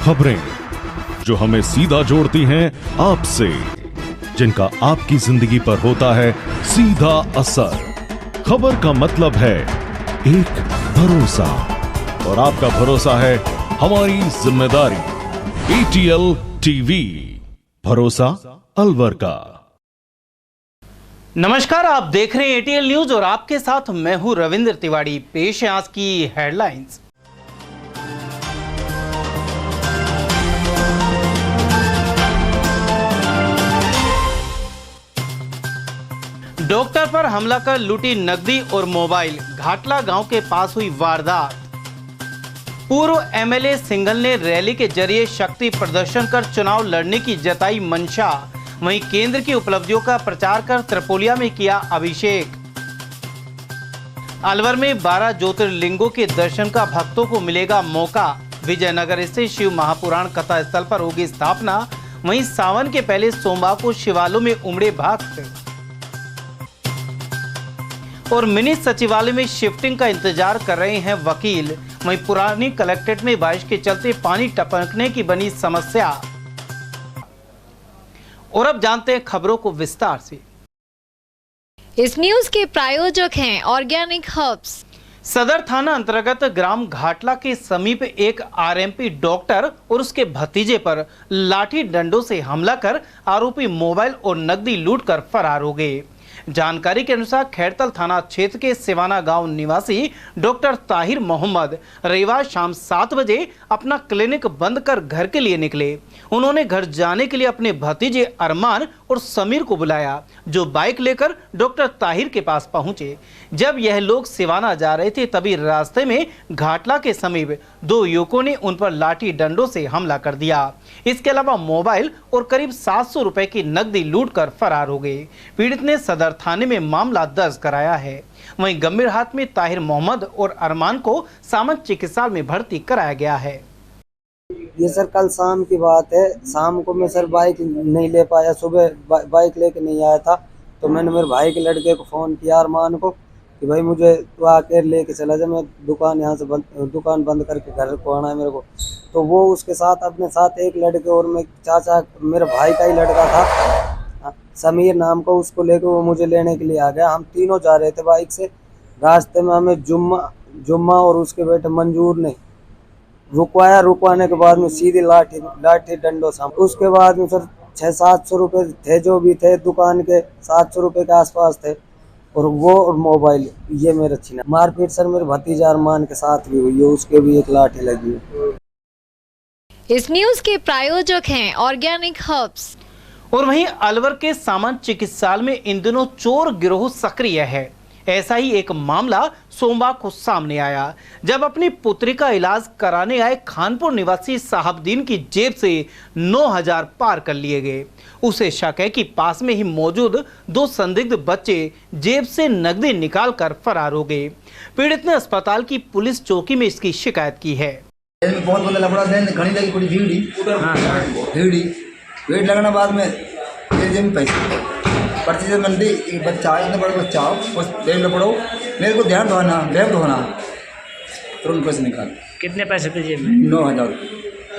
खबरें जो हमें सीधा जोड़ती हैं आपसे, जिनका आपकी जिंदगी पर होता है सीधा असर। खबर का मतलब है एक भरोसा, और आपका भरोसा है हमारी जिम्मेदारी। ATL टीवी, भरोसा अलवर का। नमस्कार, आप देख रहे हैं ATL न्यूज और आपके साथ मैं हूं रविंद्र तिवारी। पेश है आज की हेडलाइंस। डॉक्टर पर हमला कर लूटी नकदी और मोबाइल, घाटला गांव के पास हुई वारदात। पूर्व MLA सिंघल ने रैली के जरिए शक्ति प्रदर्शन कर चुनाव लड़ने की जताई मंशा। वहीं केंद्र की उपलब्धियों का प्रचार कर त्रिपोलिया में किया अभिषेक। अलवर में 12 ज्योतिर्लिंगों के दर्शन का भक्तों को मिलेगा मौका। विजयनगर स्थित शिव महापुराण कथा स्थल पर होगी स्थापना। वहीं सावन के पहले सोमवार को शिवालयों में उमड़े भक्त। और मिनी सचिवालय में शिफ्टिंग का इंतजार कर रहे हैं वकील। वहीं पुरानी कलेक्ट्रेट में बारिश के चलते पानी टपकने की बनी समस्या। और अब जानते हैं खबरों को विस्तार से। इस न्यूज के प्रायोजक हैं ऑर्गेनिक हर्ब्स। सदर थाना अंतर्गत ग्राम घाटला के समीप एक RMP डॉक्टर और उसके भतीजे पर लाठी डंडों से हमला कर आरोपी मोबाइल और नकदी लूटकर फरार हो गए। जानकारी के अनुसार खैरतल थाना क्षेत्र के सिवाना गांव निवासी डॉक्टर ताहिर मोहम्मद रविवार शाम 7 बजे अपना क्लिनिक बंद कर घर के लिए निकले। उन्होंने घर जाने के लिए अपने भतीजे अरमान और समीर को बुलाया, जो बाइक लेकर डॉक्टर ताहिर के पास पहुंचे। जब यह लोग सिवाना जा रहे थे तभी रास्ते में घाटला के समीप 2 युवकों ने उन पर लाठी डंडों से हमला कर दिया। इसके अलावा मोबाइल और करीब 700 रुपए की नकदी लूट कर फरार हो गए। पीड़ित ने सदर थाने में मामला दर्ज कराया है। वहीं गंभीर हालत में ताहिर मोहम्मद और अरमान को सामंत चिकित्सालय में भर्ती कराया गया है। ये सर कल शाम की बात है। शाम को मैं सर बाइक नहीं ले पाया, सुबह बाइक लेके नहीं आया था, तो मैंने मेरे भाई के लड़के को फ़ोन किया अरमान को कि भाई मुझे तो आके लेके चला जा, मैं दुकान यहाँ से दुकान बंद करके घर को आना है मेरे को। तो वो उसके साथ अपने साथ एक लड़के और मैं चाचा मेरे भाई का ही लड़का था समीर नाम का, उसको लेके वो मुझे लेने के लिए आ गया। हम तीनों जा रहे थे बाइक से। रास्ते में हमें जुम्मा और उसके बेटे मंजूर ने रुकवाया। रुकवाने के बाद में सीधी लाठी डंडों से। उसके बाद में सर 600-700 रुपये थे, जो भी थे दुकान के 700 रुपये के आसपास थे, और वो और मोबाइल ये मेरे छीना। मारपीट सर मेरे भतीजा अरमान के साथ भी हुई है, उसके भी एक लाठी लगी है। इस न्यूज के प्रायोजक हैं ऑर्गेनिक हर्ब्स। और वहीं अलवर के सामंत चिकित्सालय में इन दिनों चोर गिरोह सक्रिय है। ऐसा ही एक मामला सोमवार को सामने आया, जब अपनी पुत्री का इलाज कराने आए खानपुर निवासी साहबदीन की जेब से 9,000 पार कर लिए गए। उसे शक है कि पास में ही मौजूद 2 संदिग्ध बच्चे जेब से नकदी निकाल कर फरार हो गए। पीड़ित ने अस्पताल की पुलिस चौकी में इसकी शिकायत की है। बहुत बंदा लपड़ा घनी लगी पूरी भीड़ी वेट लगना बाद में पैसे पर्ची से मैंने दी। एक बच्चा इतना बड़ा बच्चा उस देख लो पड़ो, मेरे को ध्यान धोना बैग धोना, तुरंत पैसे निकाल। कितने पैसे थे जेब में? 9,000।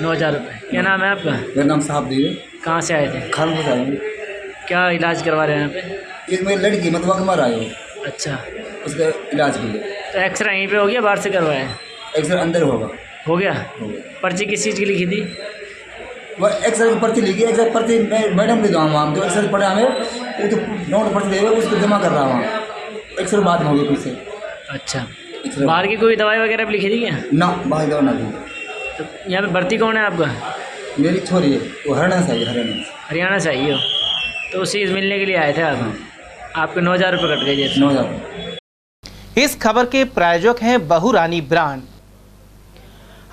9,000 रुपये। क्या नाम है आपका? मेरा नाम साहब दी है। कहाँ से आए थे? खानपुर से आए। क्या इलाज करवा रहे हैं यहाँ पे? एक मेरी लड़की मतवा के मार आए हो। अच्छा, उसके इलाज के लिए। तो एक्सरे यहीं पे हो गया, बाहर से करवाए? एक्सरे अंदर होगा। हो गया। पर्ची किस चीज़ की लिखी थी? वह एक्सरे की पर्ची लिखी। एक्सरे पर्ची मैडम दे दो हम जो एक्सरे पड़े हमें, वो तो नोट पर्ची दे उसको जमा कर रहा हूँ। एक्सरे बाद में हो गया पीछे। अच्छा, बाहर की कोई दवाई वगैरह भी लिखी थी क्या? ना, बाहर दवा ना दी। तो यहाँ पे भर्ती कौन है आपका? मेरी छोरी है, वो हरियाणा से आई। हरियाणा से आई हो, तो उसी मिलने के लिए आए थे आप? आपके 9,000 रुपये कट गए जैसे। 9,000। इस खबर के प्रायोजक हैं बहुरानी ब्रांड।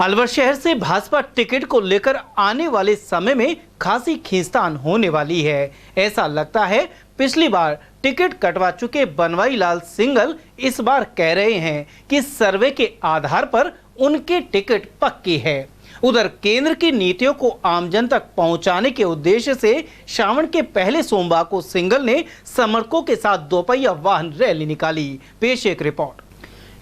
अलवर शहर से भाजपा टिकट को लेकर आने वाले समय में खासी खींचतान होने वाली है। ऐसा लगता है पिछली बार टिकट कटवा चुके बनवारी लाल सिंघल इस बार कह रहे हैं कि सर्वे के आधार पर उनके टिकट पक्की है। उधर केंद्र की नीतियों को आमजन तक पहुंचाने के उद्देश्य से श्रावण के पहले सोमवार को सिंघल ने समर्थकों के साथ दोपहिया वाहन रैली निकाली। पेश एक रिपोर्ट।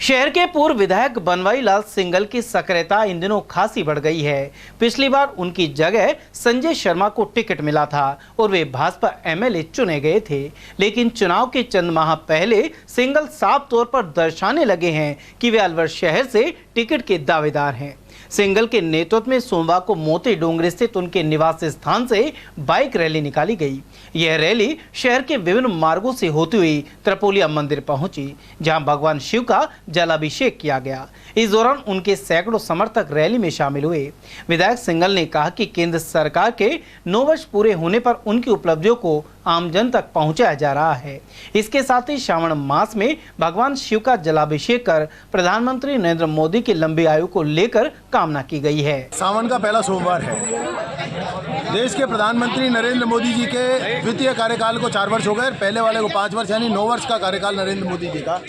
शहर के पूर्व विधायक बनवारी लाल सिंगल की सक्रियता इन दिनों खासी बढ़ गई है। पिछली बार उनकी जगह संजय शर्मा को टिकट मिला था और वे भाजपा एमएलए चुने गए थे, लेकिन चुनाव के चंद माह पहले सिंगल साफ तौर पर दर्शाने लगे हैं कि वे अलवर शहर से टिकट के दावेदार हैं। सिंगल के नेतृत्व में सोमवार को मोती डोंगरी स्थित उनके निवास स्थान से बाइक रैली निकाली गई। यह रैली शहर के विभिन्न मार्गों से होती हुई त्रिपोलिया मंदिर पहुंची, जहां भगवान शिव का जलाभिषेक किया गया। इस दौरान उनके सैकड़ों समर्थक रैली में शामिल हुए। विधायक सिंगल ने कहा कि केंद्र सरकार के 9 वर्ष पूरे होने पर उनकी उपलब्धियों को आमजन तक पहुंचाया जा रहा है। इसके साथ ही श्रावण मास में भगवान शिव का जलाभिषेक कर प्रधानमंत्री नरेंद्र मोदी की लंबी आयु को लेकर कामना की गई है। सावन का पहला सोमवार है। देश के प्रधानमंत्री नरेंद्र मोदी जी के द्वितीय कार्यकाल को 4 वर्ष हो गए, पहले वाले को 5 वर्ष, यानी 9 वर्ष का कार्यकाल नरेंद्र मोदी जी का।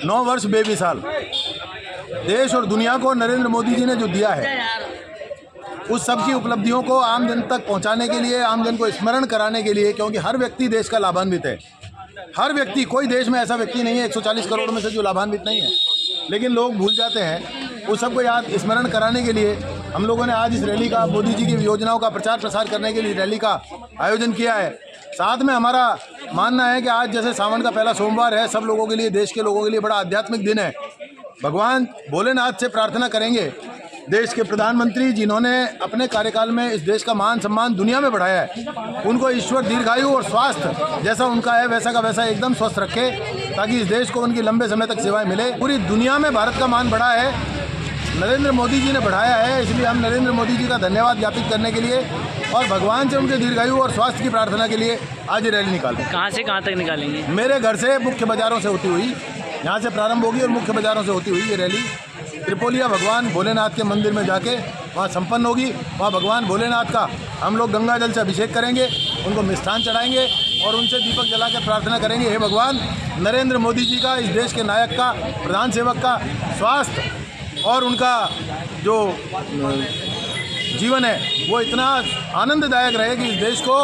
9 वर्ष बेमिसाल देश और दुनिया को नरेंद्र मोदी जी ने जो दिया है, उस सब की उपलब्धियों को आम जन तक पहुंचाने के लिए, आम जन को स्मरण कराने के लिए, क्योंकि हर व्यक्ति देश का लाभान्वित है। हर व्यक्ति, कोई देश में ऐसा व्यक्ति नहीं है 140 करोड़ में से जो लाभान्वित नहीं है, लेकिन लोग भूल जाते हैं। उस सबको याद स्मरण कराने के लिए हम लोगों ने आज इस रैली का, मोदी जी की योजनाओं का प्रचार प्रसार करने के लिए रैली का आयोजन किया है। साथ में हमारा मानना है कि आज जैसे सावन का पहला सोमवार है, सब लोगों के लिए, देश के लोगों के लिए बड़ा आध्यात्मिक दिन है। भगवान भोलेनाथ से प्रार्थना करेंगे, देश के प्रधानमंत्री जिन्होंने अपने कार्यकाल में इस देश का मान सम्मान दुनिया में बढ़ाया है, उनको ईश्वर दीर्घायु और स्वास्थ्य जैसा उनका है वैसा का वैसा एकदम स्वस्थ रखे, ताकि इस देश को उनकी लंबे समय तक सेवाएं मिले। पूरी दुनिया में भारत का मान बढ़ा है, नरेंद्र मोदी जी ने बढ़ाया है, इसलिए हम नरेंद्र मोदी जी का धन्यवाद ज्ञापित करने के लिए और भगवान से उनके दीर्घायु और स्वास्थ्य की प्रार्थना के लिए आज रैली निकालते हैं। कहाँ से कहाँ तक निकालेंगे? मेरे घर से मुख्य बाज़ारों से होती हुई, यहाँ से प्रारंभ होगी और मुख्य बाज़ारों से होती हुई ये रैली त्रिपोलिया भगवान भोलेनाथ के मंदिर में जाके वहाँ संपन्न होगी। वहाँ भगवान भोलेनाथ का हम लोग गंगा जल से अभिषेक करेंगे, उनको मिष्ठान चढ़ाएंगे और उनसे दीपक जला के प्रार्थना करेंगे, हे भगवान नरेंद्र मोदी जी का, इस देश के नायक का, प्रधान सेवक का स्वास्थ्य और उनका जो जीवन है वो इतना आनंददायक रहे कि इस देश को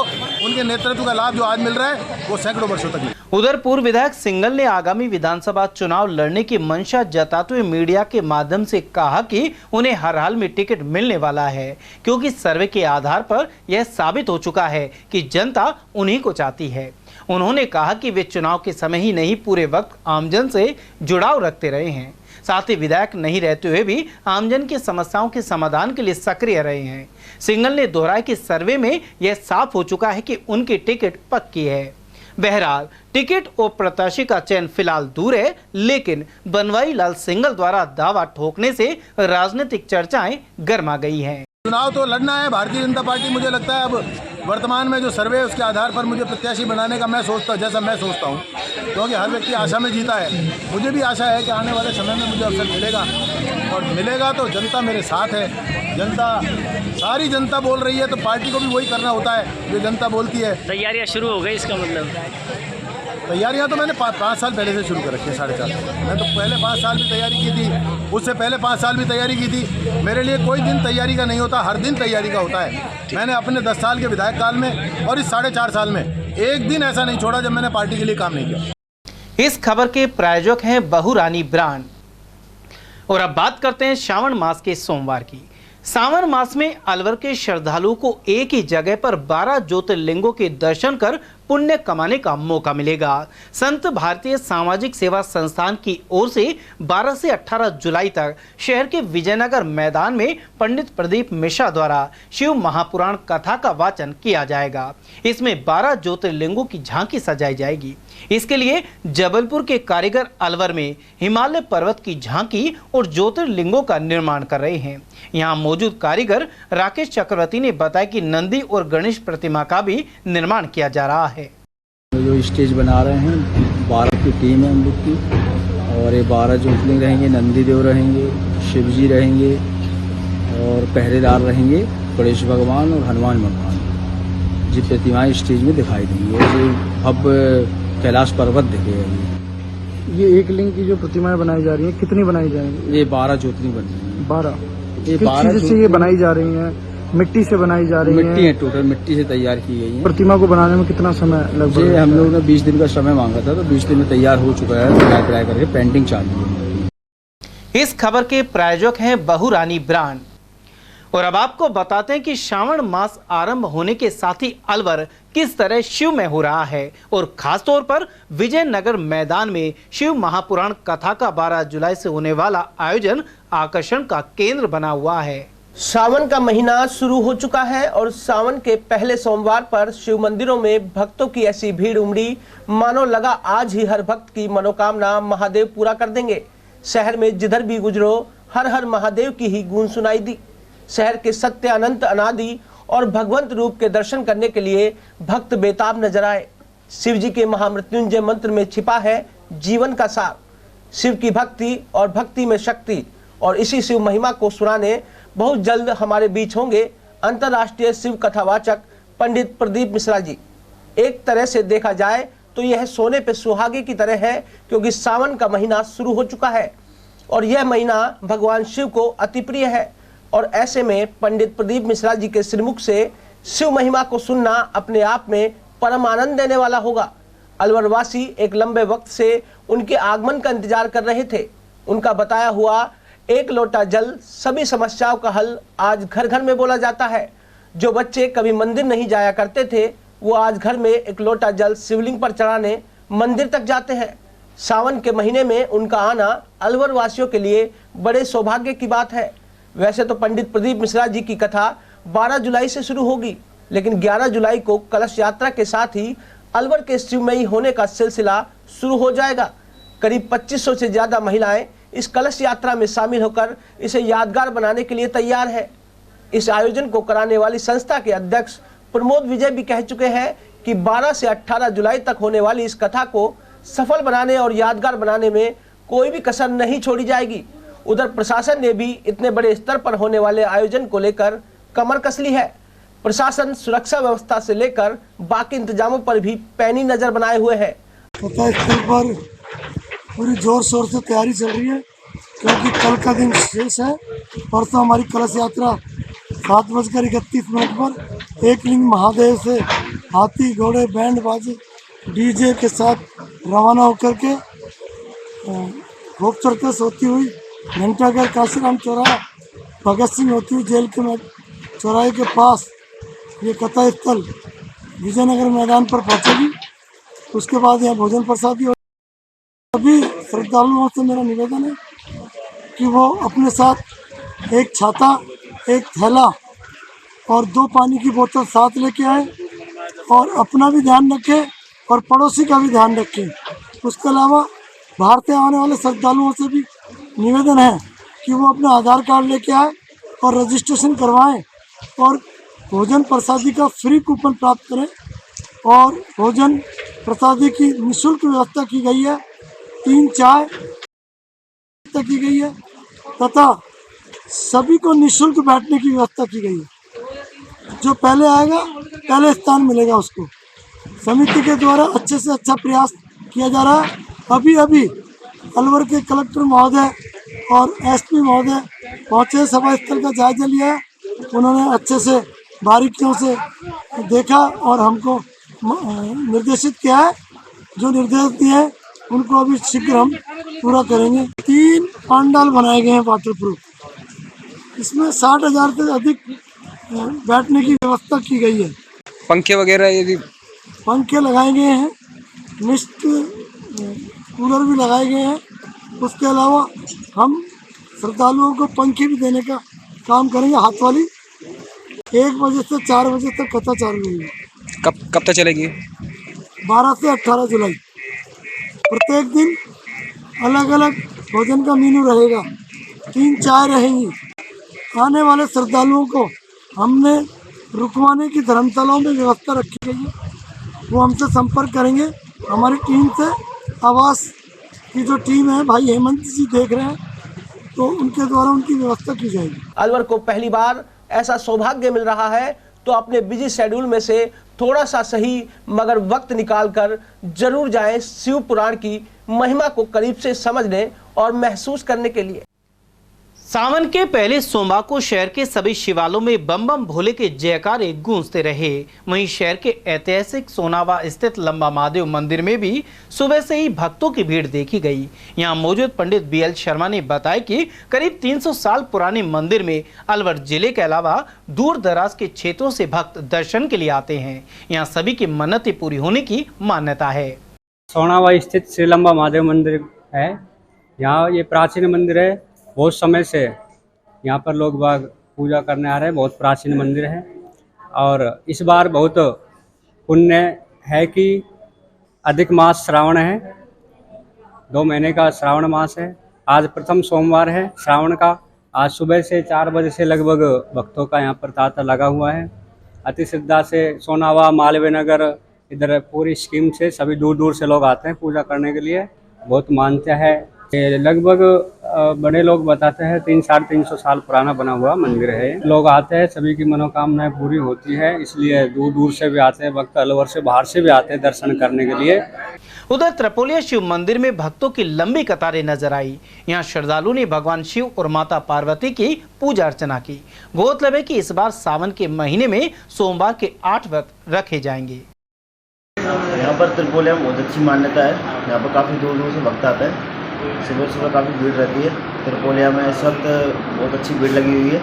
उनके नेतृत्व का लाभ जो आज मिल रहा है वो सैकड़ों वर्षों तक मिले। उधर पूर्व विधायक सिंगल ने आगामी विधानसभा चुनाव लड़ने की मंशा जताते हुए मीडिया के माध्यम से कहा कि उन्हें हर हाल में टिकट मिलने वाला है, क्योंकि सर्वे के आधार पर यह साबित हो चुका है कि जनता उन्हीं को चाहती है। उन्होंने कहा कि वे चुनाव के समय ही नहीं, पूरे वक्त आमजन से जुड़ाव रखते रहे हैं। साथ ही विधायक नहीं रहते हुए भी आमजन की समस्याओं के समाधान के लिए सक्रिय रहे हैं। सिंगल ने दोहराया कि सर्वे में यह साफ हो चुका है कि उनकी टिकट पक्की है। बहरहाल टिकट और प्रत्याशी का चयन फिलहाल दूर है, लेकिन बनवारी लाल सिंगल द्वारा दावा ठोकने से राजनीतिक चर्चाएं गर्मा गई हैं। चुनाव तो लड़ना है भारतीय जनता पार्टी, मुझे लगता है अब वर्तमान में जो सर्वे है उसके आधार पर मुझे प्रत्याशी बनाने का मैं सोचता हूँ, क्योंकि हर व्यक्ति आशा में जीता है। मुझे भी आशा है कि आने वाले समय में मुझे अवसर मिलेगा, और मिलेगा तो जनता मेरे साथ है। जनता, सारी जनता बोल रही है तो पार्टी को भी वही करना होता है जो जनता बोलती है। तैयारियां शुरू हो गई, इसका मतलब? तैयारियां तो मैंने 5 साल पहले से शुरू कर रखी है, 4.5 साल। मैं तो पहले 5 साल भी तैयारी की थी, उससे पहले 5 साल भी तैयारी की थी। मेरे लिए कोई दिन तैयारी का नहीं होता, हर दिन तैयारी का होता है। मैंने अपने 10 साल के विधायक काल में और इस 4.5 साल में एक दिन ऐसा नहीं छोड़ा जब मैंने पार्टी के लिए काम नहीं किया। इस खबर के प्रायोजक हैं बहुरानी ब्रांड। और अब बात करते हैं श्रावण मास के सोमवार की। सावन मास में अलवर के श्रद्धालुओं को एक ही जगह पर 12 ज्योतिर्लिंगों के दर्शन कर पुण्य कमाने का मौका मिलेगा। संत भारतीय सामाजिक सेवा संस्थान की ओर से 12 से 18 जुलाई तक शहर के विजयनगर मैदान में पंडित प्रदीप मिश्रा द्वारा शिव महापुराण कथा का वाचन किया जाएगा। इसमें 12 ज्योतिर्लिंगों की झांकी सजाई जाएगी। इसके लिए जबलपुर के कारीगर अलवर में हिमालय पर्वत की झांकी और ज्योतिर्लिंगों का निर्माण कर रहे हैं। यहाँ मौजूद कारीगर राकेश चक्रवर्ती ने बताया कि नंदी और गणेश प्रतिमा का भी निर्माण किया जा रहा है। जो स्टेज बना रहे हैं, 12 की टीम है हम लोग की, और ये 12 ज्योतिर्लिंग रहेंगे, नंदी देव रहेंगे, शिव जी रहेंगे और पहरेदार रहेंगे गणेश भगवान और हनुमान भगवान। जी प्रतिमाएं स्टेज में दिखाई देंगी। अब कैलाश पर्वत दिखेगा। ये एक लिंग की जो प्रतिमाएं बनाई जा रही हैं, कितनी बनाई जाएंगी? ये 12 ज्योतिर्लिंग बनेंगी। 12 किस चीज से ये बनाई जा रही हैं? मिट्टी से बनाई जा रही है? मिट्टी है, टोटल मिट्टी से तैयार की गई है। प्रतिमा को बनाने में कितना समय लगभग? हम लोगों ने 20 दिन का समय मांगा था, तो 20 दिन में तैयार हो चुका है। ट्राई करके पेंटिंग चालू है। इस खबर के प्रायोजक हैं बहुरानी ब्रांड। और अब आपको बताते हैं कि श्रावण मास आरंभ होने के साथ ही अलवर किस तरह शिव में हो रहा है और खासतौर पर विजयनगर मैदान में शिव महापुराण कथा का 12 जुलाई से होने वाला आयोजन आकर्षण का केंद्र बना हुआ है। सावन का महीना शुरू हो चुका है और सावन के पहले सोमवार पर शिव मंदिरों में भक्तों की ऐसी भीड़ उमड़ी मानो लगा आज ही हर भक्त की मनोकामना महादेव पूरा कर देंगे। शहर में जिधर भी गुजरो हर हर महादेव की ही गूंज सुनाई दी। शहर के सत्य अनंत अनादि और भगवंत रूप के दर्शन करने के लिए भक्त बेताब नजर आए। शिव जी के महामृत्युंजय मंत्र में छिपा है जीवन का सार, शिव की भक्ति और भक्ति में शक्ति। और इसी शिव महिमा को सुनाने बहुत जल्द हमारे बीच होंगे अंतर्राष्ट्रीय शिव कथावाचक पंडित प्रदीप मिश्रा जी। एक तरह से देखा जाए तो यह सोने पे सुहागे की तरह है, क्योंकि सावन का महीना शुरू हो चुका है और यह महीना भगवान शिव को अति प्रिय है। और ऐसे में पंडित प्रदीप मिश्रा जी के श्रीमुख से शिव महिमा को सुनना अपने आप में परम आनंद देने वाला होगा। अलवर वासी एक लंबे वक्त से उनके आगमन का इंतजार कर रहे थे। उनका बताया हुआ एक लोटा जल सभी समस्याओं का हल आज घर घर में बोला जाता है। जो बच्चे कभी मंदिर नहीं जाया करते थे वो आज घर में एक लोटा जल शिवलिंग पर चढ़ाने मंदिर तक जाते हैं। सावन के महीने में उनका आना अलवर वासियों के लिए बड़े सौभाग्य की बात है। वैसे तो पंडित प्रदीप मिश्रा जी की कथा 12 जुलाई से शुरू होगी, लेकिन 11 जुलाई को कलश यात्रा के साथ ही अलवर के शिवमयी होने का सिलसिला शुरू हो जाएगा। करीब 2500 से ज्यादा महिलाएं इस कलश यात्रा में शामिल होकर इसे यादगार बनाने के लिए तैयार है। इस आयोजन को कराने वाली संस्था के अध्यक्ष प्रमोद विजय भी कह चुके हैं कि 12 से 18 जुलाई तक होने वाली इस कथा को सफल बनाने और यादगार बनाने में कोई भी कसर नहीं छोड़ी जाएगी। उधर प्रशासन ने भी इतने बड़े स्तर पर होने वाले आयोजन को लेकर कमर कस ली है। प्रशासन सुरक्षा व्यवस्था से लेकर बाकी इंतजामों पर भी पैनी नजर बनाए हुए है। कथा स्थल पर पूरी जोर शोर से तैयारी चल रही है, क्योंकि कल का दिन शेष है। परसों हमारी कलश यात्रा 7:31 पर एक लिंग महादेव से हाथी घोड़े बैंड बाजे डीजे के साथ रवाना होकर के होप सर्कस होती हुई घंटाघर काशीराम चौराहा भगत सिंह होती हुई जेल के चौराहे के पास ये कथा स्थल विजयनगर मैदान पर पहुंचेगी। उसके बाद यहाँ भोजन प्रसादी हो। सभी श्रद्धालुओं से मेरा निवेदन है कि वो अपने साथ एक छाता, एक थैला और 2 पानी की बोतल साथ लेके आए और अपना भी ध्यान रखें और पड़ोसी का भी ध्यान रखें। उसके अलावा बाहर से आने वाले श्रद्धालुओं से भी निवेदन है कि वो अपना आधार कार्ड लेके आए और रजिस्ट्रेशन करवाएं और भोजन प्रसादी का फ्री कूपन प्राप्त करें। और भोजन प्रसादी की निःशुल्क व्यवस्था की गई है, 3 चाय की गई है तथा सभी को निःशुल्क बैठने की व्यवस्था की गई है। जो पहले आएगा पहले स्थान मिलेगा उसको। समिति के द्वारा अच्छे से अच्छा प्रयास किया जा रहा है। अभी अलवर के कलेक्टर महोदय और एसपी महोदय पहुँचे, सभा स्थल का जायजा लिया है। उन्होंने अच्छे से बारीकियों से देखा और हमको निर्देशित किया है। जो निर्देश दिए हैं उनको अभी शीघ्र हम पूरा करेंगे। 3 पंडाल बनाए गए हैं वाटर प्रूफ। इसमें 60,000 से अधिक बैठने की व्यवस्था की गई है। पंखे वगैरह यदि पंखे लगाए गए हैं, मिस्ट कूलर भी लगाए गए हैं। उसके अलावा हम श्रद्धालुओं को पंखे भी देने का काम करेंगे। हाथ वाली 1 बजे से 4 बजे तक कथा चालू रहेगी। कब तक चलेगी? 12 से 18 जुलाई। प्रत्येक दिन अलग अलग भोजन का मेनू रहेगा, 3 चाय रहेंगी। आने वाले श्रद्धालुओं को हमने रुकवाने की धर्मशालाओं में व्यवस्था रखी गई है। वो हमसे संपर्क करेंगे। हमारी टीम से आवास की जो टीम है भाई हेमंत जी देख रहे हैं, तो उनके द्वारा उनकी व्यवस्था की जाएगी। अलवर को पहली बार ऐसा सौभाग्य मिल रहा है तो अपने बिजी शेड्यूल में से थोड़ा सा सही मगर वक्त निकालकर जरूर जाएं शिव पुराण की महिमा को करीब से समझने और महसूस करने के लिए। सावन के पहले सोमवार को शहर के सभी शिवालयों में बम बम भोले के जयकारे गूंजते रहे। वहीं शहर के ऐतिहासिक सोनावा स्थित लंबा महादेव मंदिर में भी सुबह से ही भक्तों की भीड़ देखी गई। यहां मौजूद पंडित बीएल शर्मा ने बताया कि करीब 300 साल पुराने मंदिर में अलवर जिले के अलावा दूर दराज के क्षेत्रों से भक्त दर्शन के लिए आते हैं। यहाँ सभी की मन्नतें पूरी होने की मान्यता है। सोनावा स्थित श्री लंबा महादेव मंदिर है। यहाँ ये प्राचीन मंदिर है। बहुत समय से यहाँ पर लोग बाग पूजा करने आ रहे हैं। बहुत प्राचीन मंदिर है और इस बार बहुत पुण्य है कि अधिक मास श्रावण है। 2 महीने का श्रावण मास है। आज प्रथम सोमवार है श्रावण का। आज सुबह से 4 बजे से लगभग भक्तों का यहाँ पर तांता लगा हुआ है। अति श्रद्धा से सोनावा मालवीय नगर इधर पूरी स्कीम से सभी दूर दूर से लोग आते हैं पूजा करने के लिए। बहुत मान्यता है। लगभग बड़े लोग बताते हैं 300-350 साल पुराना बना हुआ मंदिर है। लोग आते हैं, सभी की मनोकामनाएं पूरी होती है, इसलिए दूर दूर से भी आते हैं भक्त। अलवर से बाहर से भी आते हैं दर्शन करने के लिए। उधर त्रिपोलिया शिव मंदिर में भक्तों की लंबी कतारें नजर आई। यहाँ श्रद्धालुओं ने भगवान शिव और माता पार्वती की पूजा अर्चना की। गौरतलब है कि इस बार सावन के महीने में सोमवार के 8 व्रत रखे जाएंगे। यहाँ पर त्रिपोलिया में बहुत अच्छी मान्यता है। यहाँ पर काफ़ी दूर दूर से भक्त आते हैं। सुबह सुबह काफ़ी भीड़ रहती है। त्रिपोलिया में इस वक्त बहुत अच्छी भीड़ लगी हुई है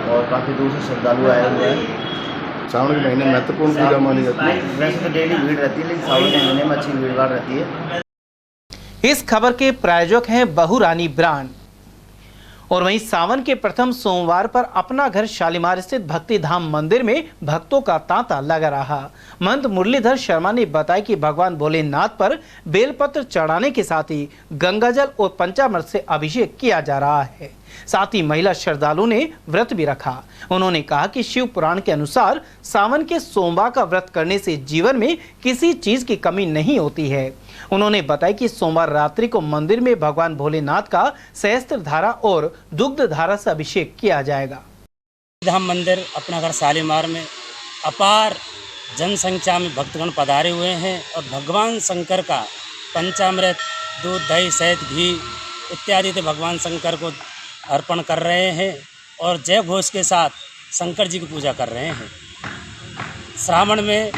और काफ़ी दूर से श्रद्धालु आए हुए हैं। सावन के महीने में महत्वपूर्ण पूजा मानी जाती है। वैसे तो डेली भीड़ रहती है, लेकिन सावन के महीने में अच्छी भीड़ भाड़ रहती है। इस खबर के प्रायोजक हैं बहुरानी ब्रांड। और वहीं सावन के प्रथम सोमवार पर अपना घर शालीमार स्थित भक्ति धाम मंदिर में भक्तों का तांता लगा रहा। महंत मुरलीधर शर्मा ने बताया कि भगवान भोलेनाथ पर बेलपत्र चढ़ाने के साथ ही गंगाजल और पंचामृत से अभिषेक किया जा रहा है। साथ ही महिला श्रद्धालुओं ने व्रत भी रखा। उन्होंने कहा कि शिव पुराण के अनुसार सावन के सोमवार का व्रत करने से जीवन में किसी चीज की कमी नहीं होती है। उन्होंने बताया कि सोमवार रात्रि को मंदिर में भगवान भोलेनाथ का सहस्त्र धारा और दुग्ध धारा से अभिषेक किया जाएगा। धाम मंदिर अपना घर शालीमार में अपार जनसंख्या में भक्तगण पधारे हुए हैं और भगवान शंकर का पंचामृत, दूध, दही, शहद, घी इत्यादि से भगवान शंकर को अर्पण कर रहे हैं और जय घोष के साथ शंकर जी की पूजा कर रहे हैं। श्रावण में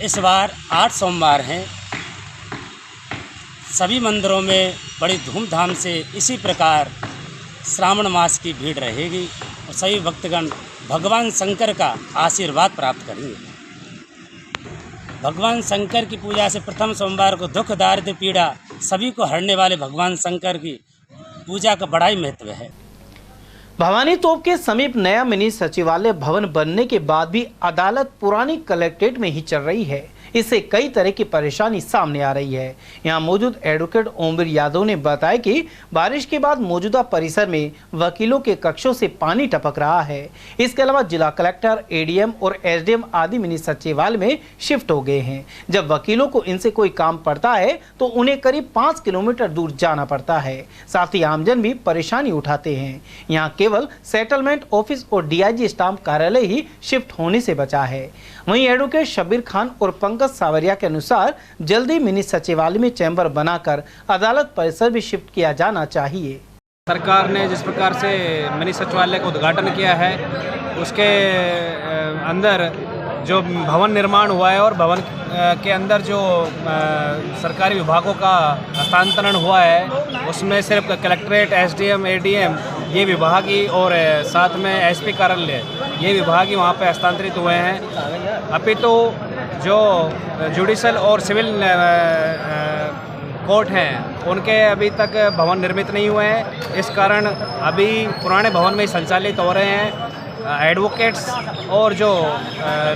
इस बार 8 सोमवार हैं। सभी मंदिरों में बड़ी धूमधाम से इसी प्रकार श्रावण मास की भीड़ रहेगी और सभी भक्तगण भगवान शंकर का आशीर्वाद प्राप्त करेंगे। भगवान शंकर की पूजा से प्रथम सोमवार को दुख, दारिद्र्य, पीड़ा सभी को हरने वाले भगवान शंकर की पूजा का बड़ा ही महत्व है। भवानी तोप के समीप नया मिनी सचिवालय भवन बनने के बाद भी अदालत पुरानी कलेक्ट्रेट में ही चल रही है। इससे कई तरह की परेशानी सामने आ रही है। यहाँ मौजूद एडवोकेट ओमवीर यादव ने बताया कि बारिश के बाद मौजूदा परिसर में वकीलों के कक्षों से पानी टपक रहा है। इसके अलावा जिला कलेक्टर, एडीएम और एसडीएम आदि मिनी सचिवालय में शिफ्ट हो गए हैं। जब वकीलों को इनसे कोई काम पड़ता है तो उन्हें करीब 5 किलोमीटर दूर जाना पड़ता है। साथ ही आमजन भी परेशानी उठाते हैं। यहाँ केवल सेटलमेंट ऑफिस और डीआईजी स्टाम्प कार्यालय ही शिफ्ट होने से बचा है। वहीं एडवोकेट शब्बीर खान और पंकज सावरिया के अनुसार जल्दी मिनी सचिवालय में चैम्बर बनाकर अदालत परिसर भी शिफ्ट किया जाना चाहिए। सरकार ने जिस प्रकार से मिनी सचिवालय का उद्घाटन किया है उसके अंदर जो भवन निर्माण हुआ है और भवन के अंदर जो सरकारी विभागों का हस्तांतरण हुआ है उसमें सिर्फ कलेक्ट्रेट, एसडीएम, एडीएम ये विभाग ही और साथ में एसपी कार्यालय ये विभाग ही वहाँ पे हस्तांतरित हुए हैं। अभी तो जो जुडिशल और सिविल कोर्ट हैं उनके अभी तक भवन निर्मित नहीं हुए हैं। इस कारण अभी पुराने भवन में ही संचालित हो रहे हैं। एडवोकेट्स और जो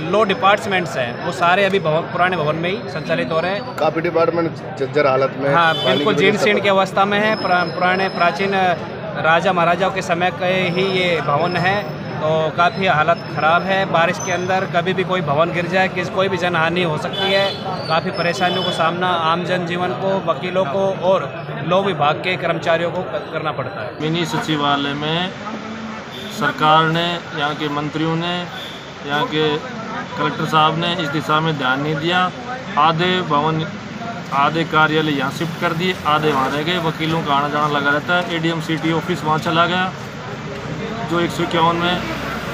लॉ डिपार्टमेंट्स हैं वो सारे अभी पुराने भवन में ही संचालित हो रहे हैं। काफ़ी डिपार्टमेंट जर्जर हालत में, हाँ बिल्कुल जीर्ण शीर्ण की अवस्था में है। पुराने प्राचीन राजा महाराजाओं के समय के ही ये भवन है तो काफ़ी हालत ख़राब है। बारिश के अंदर कभी भी कोई भवन गिर जाए, कोई भी जनहानि हो सकती है। काफ़ी परेशानियों को सामना आम जनजीवन को, वकीलों को और लॉ विभाग के कर्मचारियों को करना पड़ता है। मिनी सचिवालय में सरकार ने, यहाँ के मंत्रियों ने, यहाँ के कलेक्टर साहब ने इस दिशा में ध्यान नहीं दिया। आधे कार्यालय यहाँ शिफ्ट कर दिए, आधे वहाँ रह गए। वकीलों का आना जाना लगा रहता है। एडीएम सिटी ऑफिस वहाँ चला गया जो 151 में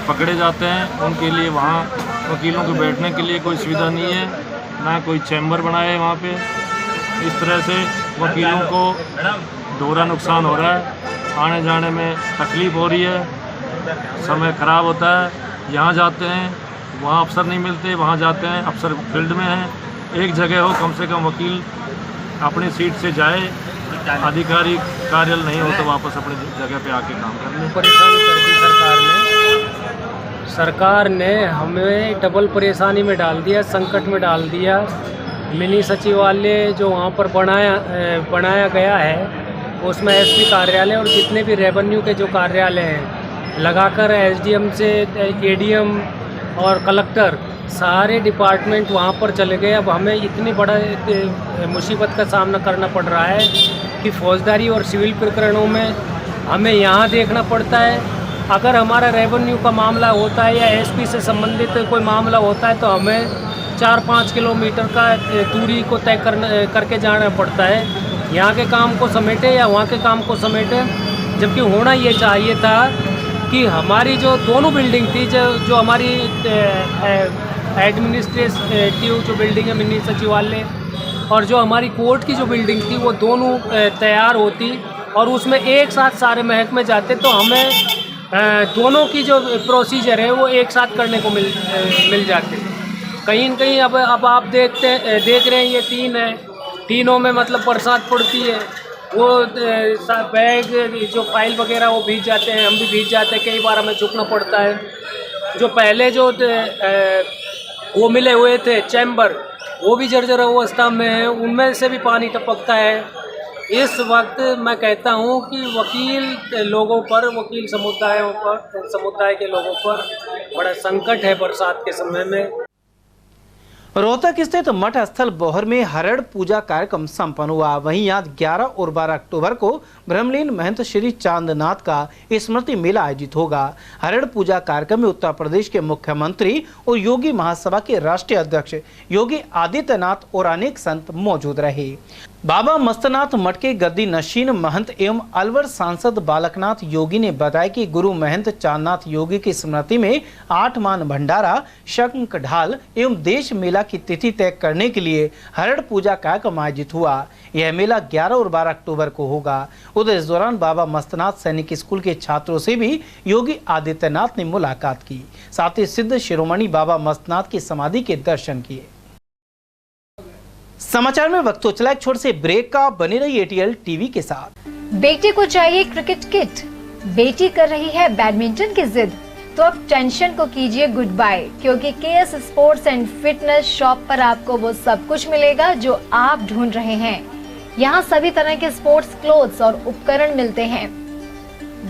पकड़े जाते हैं उनके लिए वहाँ वकीलों के बैठने के लिए कोई सुविधा नहीं है, ना कोई चैम्बर बनाया है वहाँ पे। इस तरह से वकीलों को दोहरा नुकसान हो रहा है, आने जाने में तकलीफ़ हो रही है, समय ख़राब होता है। यहाँ जाते हैं वहाँ अफसर नहीं मिलते, वहाँ जाते हैं अफसर फील्ड में हैं। एक जगह हो कम से कम वकील अपनी सीट से जाए, अधिकारी कार्यालय नहीं हो तो वापस अपनी जगह पे आके काम कर ले। परेशानी कर दी सरकार ने हमें डबल परेशानी में डाल दिया, संकट में डाल दिया। मिनी सचिवालय जो वहाँ पर बनाया गया है उसमें एसपी कार्यालय और जितने भी रेवेन्यू के जो कार्यालय हैं लगाकर एसडीएम से एडीएम और कलेक्टर सारे डिपार्टमेंट वहाँ पर चले गए। अब हमें इतनी बड़ा मुसीबत का सामना करना पड़ रहा है कि फौजदारी और सिविल प्रकरणों में हमें यहाँ देखना पड़ता है। अगर हमारा रेवेन्यू का मामला होता है या एसपी से संबंधित कोई मामला होता है तो हमें 4-5 किलोमीटर का दूरी को तय करके जाना पड़ता है। यहाँ के काम को समेटे या वहाँ के काम को समेटे, जबकि होना ये चाहिए था कि हमारी जो दोनों बिल्डिंग थी, जो हमारी एडमिनिस्ट्रेटिव जो बिल्डिंग है मिनी सचिवालय और जो हमारी कोर्ट की जो बिल्डिंग थी, वो दोनों तैयार होती और उसमें एक साथ सारे महकमे जाते तो हमें दोनों की जो प्रोसीजर है वो एक साथ करने को मिल जाते। कहीं न कहीं अब आप देख रहे हैं ये 3 है, तीनों में मतलब बरसात पड़ती है, वो बैग जो फाइल वगैरह वो भीग जाते हैं, हम भी भीग जाते हैं, कई बार हमें झुकना पड़ता है। जो पहले जो वो मिले हुए थे चैम्बर, वो भी जर्जर अवस्था में है, उनमें से भी पानी टपकता है। इस वक्त मैं कहता हूँ कि वकील लोगों पर, वकील समुदाय के लोगों पर बड़ा संकट है बरसात के समय में। रोहतक स्थित मठ स्थल बोहर में हरण पूजा कार्यक्रम संपन्न हुआ। वहीं यहाँ 11 और 12 अक्टूबर को ब्रह्मलीन महंत श्री चांदनाथ का स्मृति मेला आयोजित होगा। हरण पूजा कार्यक्रम में उत्तर प्रदेश के मुख्यमंत्री और योगी महासभा के राष्ट्रीय अध्यक्ष योगी आदित्यनाथ और अनेक संत मौजूद रहे। बाबा मस्तनाथ मठ के गद्दी नशीन महंत एवं अलवर सांसद बालकनाथ योगी ने बताया कि गुरु महंत चांदनाथ योगी की स्मृति में 8 मान भंडारा, शंख ढाल एवं देश मेला की तिथि तय करने के लिए हरण पूजा कार्यक्रम आयोजित हुआ। यह मेला 11 और 12 अक्टूबर को होगा। उधर इस दौरान बाबा मस्तनाथ सैनिक स्कूल के छात्रों से भी योगी आदित्यनाथ ने मुलाकात की, साथ ही सिद्ध शिरोमणि बाबा मस्तनाथ की समाधि के दर्शन किए। समाचार में वक्त तो चला एक छोटे से ब्रेक का, बने रही एटीएल टीवी के साथ। बेटे को चाहिए क्रिकेट किट, बेटी कर रही है बैडमिंटन की जिद, तो अब टेंशन को कीजिए गुड बाय, क्योंकि KS sports and fitness shop पर आपको वो सब कुछ मिलेगा जो आप ढूंढ रहे हैं। यहाँ सभी तरह के स्पोर्ट्स क्लोथ्स और उपकरण मिलते हैं।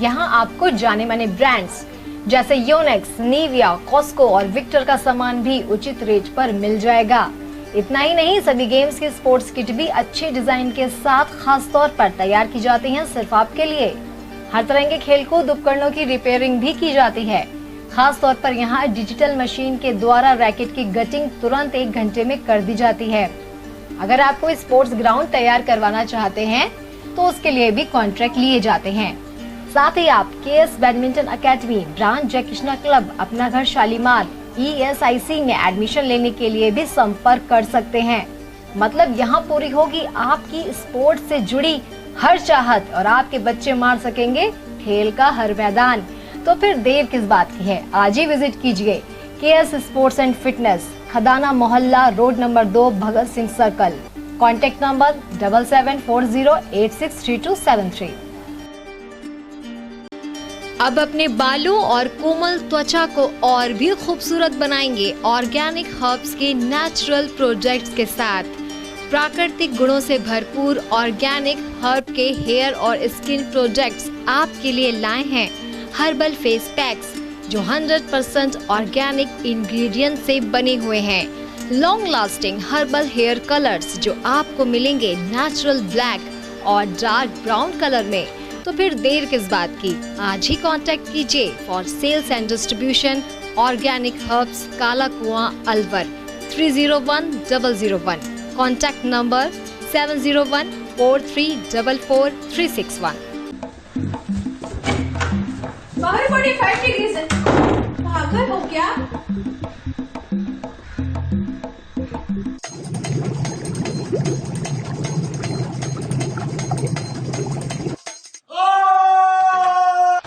यहाँ आपको जाने माने ब्रांड्स जैसे योनेक्स, निविया, कॉस्को और विक्टर का सामान भी उचित रेट पर मिल जाएगा। इतना ही नहीं, सभी गेम्स की स्पोर्ट्स किट भी अच्छे डिजाइन के साथ खास तौर पर तैयार की जाती हैं सिर्फ आपके लिए। हर तरह के खेलकूद उपकरणों की रिपेयरिंग भी की जाती है। खास तौर पर यहाँ डिजिटल मशीन के द्वारा रैकेट की गटिंग तुरंत 1 घंटे में कर दी जाती है। अगर आप कोई स्पोर्ट्स ग्राउंड तैयार करवाना चाहते हैं तो उसके लिए भी कॉन्ट्रैक्ट लिए जाते हैं। साथ ही आप केएस बैडमिंटन अकेडमी, ब्रांच जय कृष्णा क्लब, अपना घर शालीमार, ESIC में एडमिशन लेने के लिए भी संपर्क कर सकते हैं। मतलब यहाँ पूरी होगी आपकी स्पोर्ट्स से जुड़ी हर चाहत और आपके बच्चे मार सकेंगे खेल का हर मैदान। तो फिर देर किस बात की है, आज ही विजिट कीजिए KS sports and fitness, Khadana मोहल्ला, road number 2, Bhagat Singh circle. Contact number 7740863273। अब अपने बालों और कोमल त्वचा को और भी खूबसूरत बनाएंगे ऑर्गेनिक हर्ब्स के नेचुरल प्रोडक्ट्स के साथ। प्राकृतिक गुणों से भरपूर ऑर्गेनिक हर्ब के हेयर और स्किन प्रोडक्ट्स आपके लिए लाए हैं हर्बल फेस पैक्स, जो 100% ऑर्गेनिक इंग्रेडिएंट से बने हुए हैं। Long lasting herbal hair colours जो आपको मिलेंगे नेचुरल ब्लैक और डार्क ब्राउन कलर में। तो फिर देर किस बात की, आज ही कांटेक्ट कीजिए for sales and distribution organic herbs, Kala Kuan, Alwar 301001। Contact number 7014344361। हमारे 45 डिग्री से पागल हो क्या?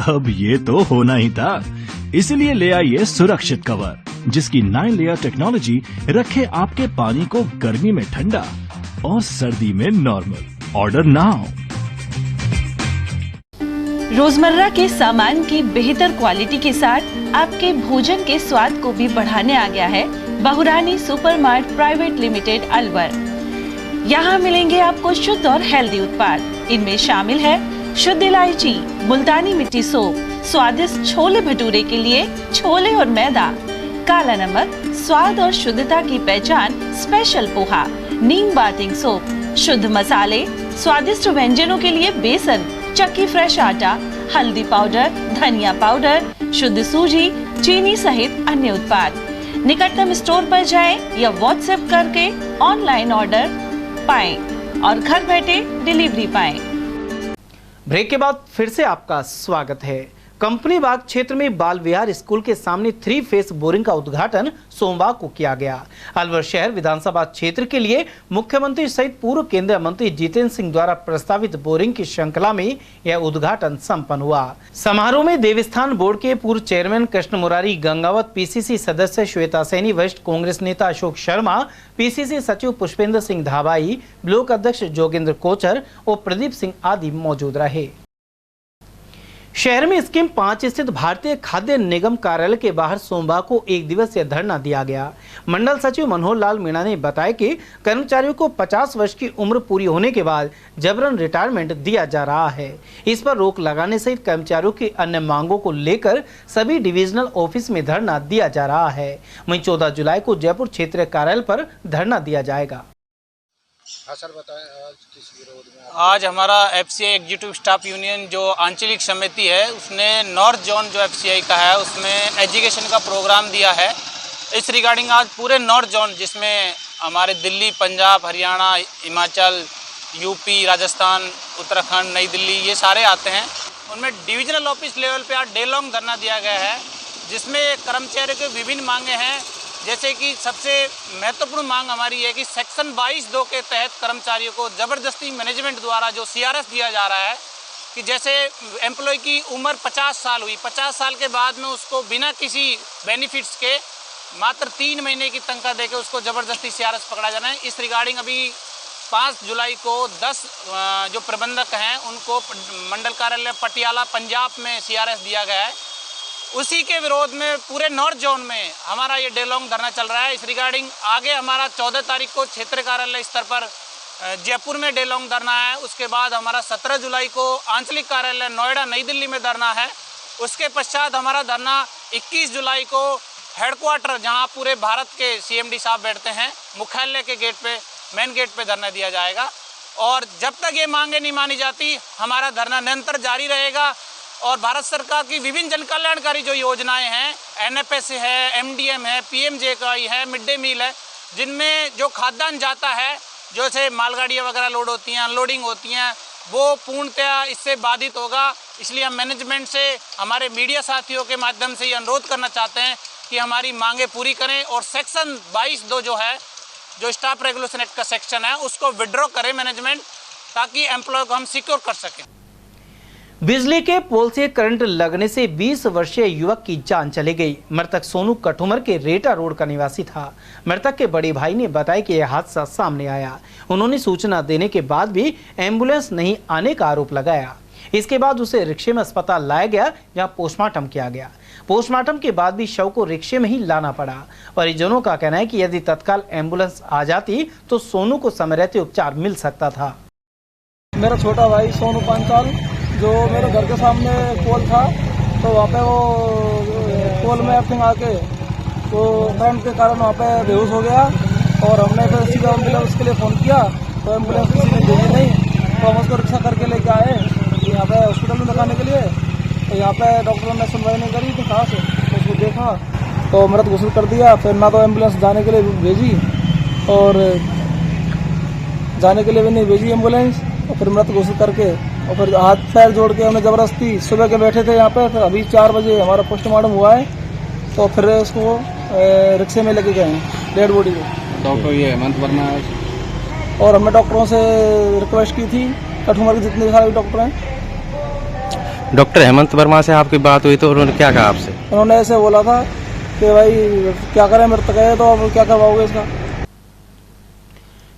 अब ये तो होना ही था, इसलिए ले आइए सुरक्षित कवर, जिसकी 9 लेयर टेक्नोलॉजी रखे आपके पानी को गर्मी में ठंडा और सर्दी में नॉर्मल। Order now. रोजमर्रा के सामान की बेहतर क्वालिटी के साथ आपके भोजन के स्वाद को भी बढ़ाने आ गया है बहुरानी सुपरमार्ट प्राइवेट लिमिटेड अलवर। यहाँ मिलेंगे आपको शुद्ध और हेल्दी उत्पाद। इनमें शामिल है शुद्ध इलायची, मुल्तानी मिट्टी सोप, स्वादिष्ट छोले भटूरे के लिए छोले और मैदा, काला नमक, स्वाद और शुद्धता की पहचान स्पेशल पोहा, नीम बाथिंग सोप, शुद्ध मसाले, स्वादिष्ट व्यंजनों के लिए बेसन, चक्की फ्रेश आटा, हल्दी पाउडर, धनिया पाउडर, शुद्ध सूजी, चीनी सहित अन्य उत्पाद। निकटतम स्टोर पर जाएं या व्हाट्सएप करके ऑनलाइन ऑर्डर पाएं और घर बैठे डिलीवरी पाएं। ब्रेक के बाद फिर से आपका स्वागत है। कंपनी बाग क्षेत्र में बाल विहार स्कूल के सामने 3 फेस बोरिंग का उद्घाटन सोमवार को किया गया। अलवर शहर विधानसभा क्षेत्र के लिए मुख्यमंत्री सहित पूर्व केंद्रीय मंत्री जितेंद्र सिंह द्वारा प्रस्तावित बोरिंग की श्रृंखला में यह उद्घाटन संपन्न हुआ। समारोह में देवस्थान बोर्ड के पूर्व चेयरमैन कृष्ण मुरारी गंगावत, पीसीसी सदस्य श्वेता सैनी, वरिष्ठ कांग्रेस नेता अशोक शर्मा, पीसीसी सचिव पुष्पेंद्र सिंह धाबाई, ब्लॉक अध्यक्ष जोगेंद्र कोचर और प्रदीप सिंह आदि मौजूद रहे। शहर में स्कीम 5 स्थित भारतीय खाद्य निगम कार्यालय के बाहर सोमवार को 1 दिवसीय धरना दिया गया। मंडल सचिव मनोहर लाल मीणा ने बताया कि कर्मचारियों को 50 वर्ष की उम्र पूरी होने के बाद जबरन रिटायरमेंट दिया जा रहा है। इस पर रोक लगाने सहित कर्मचारियों की अन्य मांगों को लेकर सभी डिविजनल ऑफिस में धरना दिया जा रहा है। वहीं 14 जुलाई को जयपुर क्षेत्रीय कार्यालय पर धरना दिया जाएगा। हाँ सर, बताएं आज किस विरोध में? आज हमारा एफसीआई एग्जीक्यूटिव स्टाफ यूनियन जो आंचलिक समिति है उसने नॉर्थ जोन जो एफसीआई का है उसमें एजुकेशन का प्रोग्राम दिया है। इस रिगार्डिंग आज पूरे नॉर्थ जोन जिसमें हमारे दिल्ली, पंजाब, हरियाणा, हिमाचल, यूपी, राजस्थान, उत्तराखंड, नई दिल्ली ये सारे आते हैं, उनमें डिविजनल ऑफिस लेवल पे आज डे लॉन्ग धरना दिया गया है, जिसमें कर्मचारियों के विभिन्न मांगे हैं। जैसे कि सबसे महत्वपूर्ण मांग हमारी है कि सेक्शन 22(2) के तहत कर्मचारियों को ज़बरदस्ती मैनेजमेंट द्वारा जो सीआरएस दिया जा रहा है कि जैसे एम्प्लॉय की उम्र 50 साल हुई, 50 साल के बाद में उसको बिना किसी बेनिफिट्स के मात्र 3 महीने की तनख्वाह देकर उसको ज़बरदस्ती सीआरएस पकड़ा जाना है। इस रिगार्डिंग अभी 5 जुलाई को 10 जो प्रबंधक हैं उनको मंडल कार्यालय पटियाला पंजाब में सीआरएस दिया गया है। उसी के विरोध में पूरे नॉर्थ जोन में हमारा ये डे लॉन्ग धरना चल रहा है। इस रिगार्डिंग आगे हमारा 14 तारीख को क्षेत्रीय कार्यालय स्तर पर जयपुर में डे लॉन्ग धरना है। उसके बाद हमारा 17 जुलाई को आंचलिक कार्यालय नोएडा, नई दिल्ली में धरना है। उसके पश्चात हमारा धरना 21 जुलाई को हेडक्वार्टर जहां पूरे भारत के सीएमडी साहब बैठते हैं मुख्यालय के गेट पे, मेन गेट पे धरना दिया जाएगा। और जब तक ये मांगे नहीं मानी जाती हमारा धरना निरंतर जारी रहेगा। और भारत सरकार की विभिन्न जन कल्याणकारी जो योजनाएं हैं, एनएफएस है, एमडीएम है, पीएमजेएवाई है, मिड डे मील है, जिनमें जो खाद्यान्न जाता है, जैसे मालगाड़ियाँ वगैरह लोड होती हैं, अनलोडिंग होती हैं, वो पूर्णतया इससे बाधित होगा। इसलिए हम मैनेजमेंट से हमारे मीडिया साथियों के माध्यम से ये अनुरोध करना चाहते हैं कि हमारी मांगे पूरी करें और सेक्शन 22(2) जो है, जो स्टाफ रेगुलेशन एक्ट का सेक्शन है, उसको विड्रॉ करें मैनेजमेंट, ताकि एम्प्लॉय को हम सिक्योर कर सकें। बिजली के पोल से करंट लगने से 20 वर्षीय युवक की जान चली गई। मृतक सोनू कठुमर के रेटा रोड का निवासी था। मृतक के बड़े भाई ने बताया कि यह हादसा सामने आया। उन्होंने सूचना देने के बाद भी एम्बुलेंस नहीं आने का आरोप लगाया। इसके बाद उसे रिक्शे में अस्पताल लाया गया, जहां पोस्टमार्टम किया गया। पोस्टमार्टम के बाद भी शव को रिक्शे में ही लाना पड़ा। परिजनों का कहना है कि यदि तत्काल एम्बुलेंस आ जाती तो सोनू को समय रहते उपचार मिल सकता था। मेरा छोटा भाई सोनू 5 साल, जो मेरे घर के सामने पोल था, तो वहाँ पे वो पोल में अर्थिंग आके तो करंट के कारण वहाँ पे बेहोश हो गया। और हमने फिर सीधा एम्बुलेंस के लिए फ़ोन किया तो एम्बुलेंस किसी ने भेजी नहीं, तो हम उसको रिक्शा करके लेके आए यहाँ पे हॉस्पिटल में दिखाने के लिए। तो यहाँ पे डॉक्टरों ने सुनवाई नहीं करी थी, कहाँ से तो उसको देखा तो मृत घोषित कर दिया। फिर ना तो एम्बुलेंस जाने के लिए भेजी और जाने के लिए भी नहीं भेजी एम्बुलेंस, और फिर मृत घोषित करके और फिर हाथ पैर जोड़ के हमें ज़बरदस्ती सुबह के बैठे थे यहाँ पे, फिर अभी 4 बजे हमारा पोस्टमार्टम हुआ है, तो फिर उसको रिक्शे में लेके गए हैं डेड बॉडी को। डॉक्टर ये हेमंत वर्मा और हमने डॉक्टरों से रिक्वेस्ट की थी, कठुमर के जितने सारे डॉक्टर हैं। डॉक्टर हेमंत वर्मा से आपकी बात हुई तो उन्होंने क्या कहा आपसे? उन्होंने ऐसे बोला था कि भाई क्या करें, मृतक है तो अब क्या करवाओगे इसका।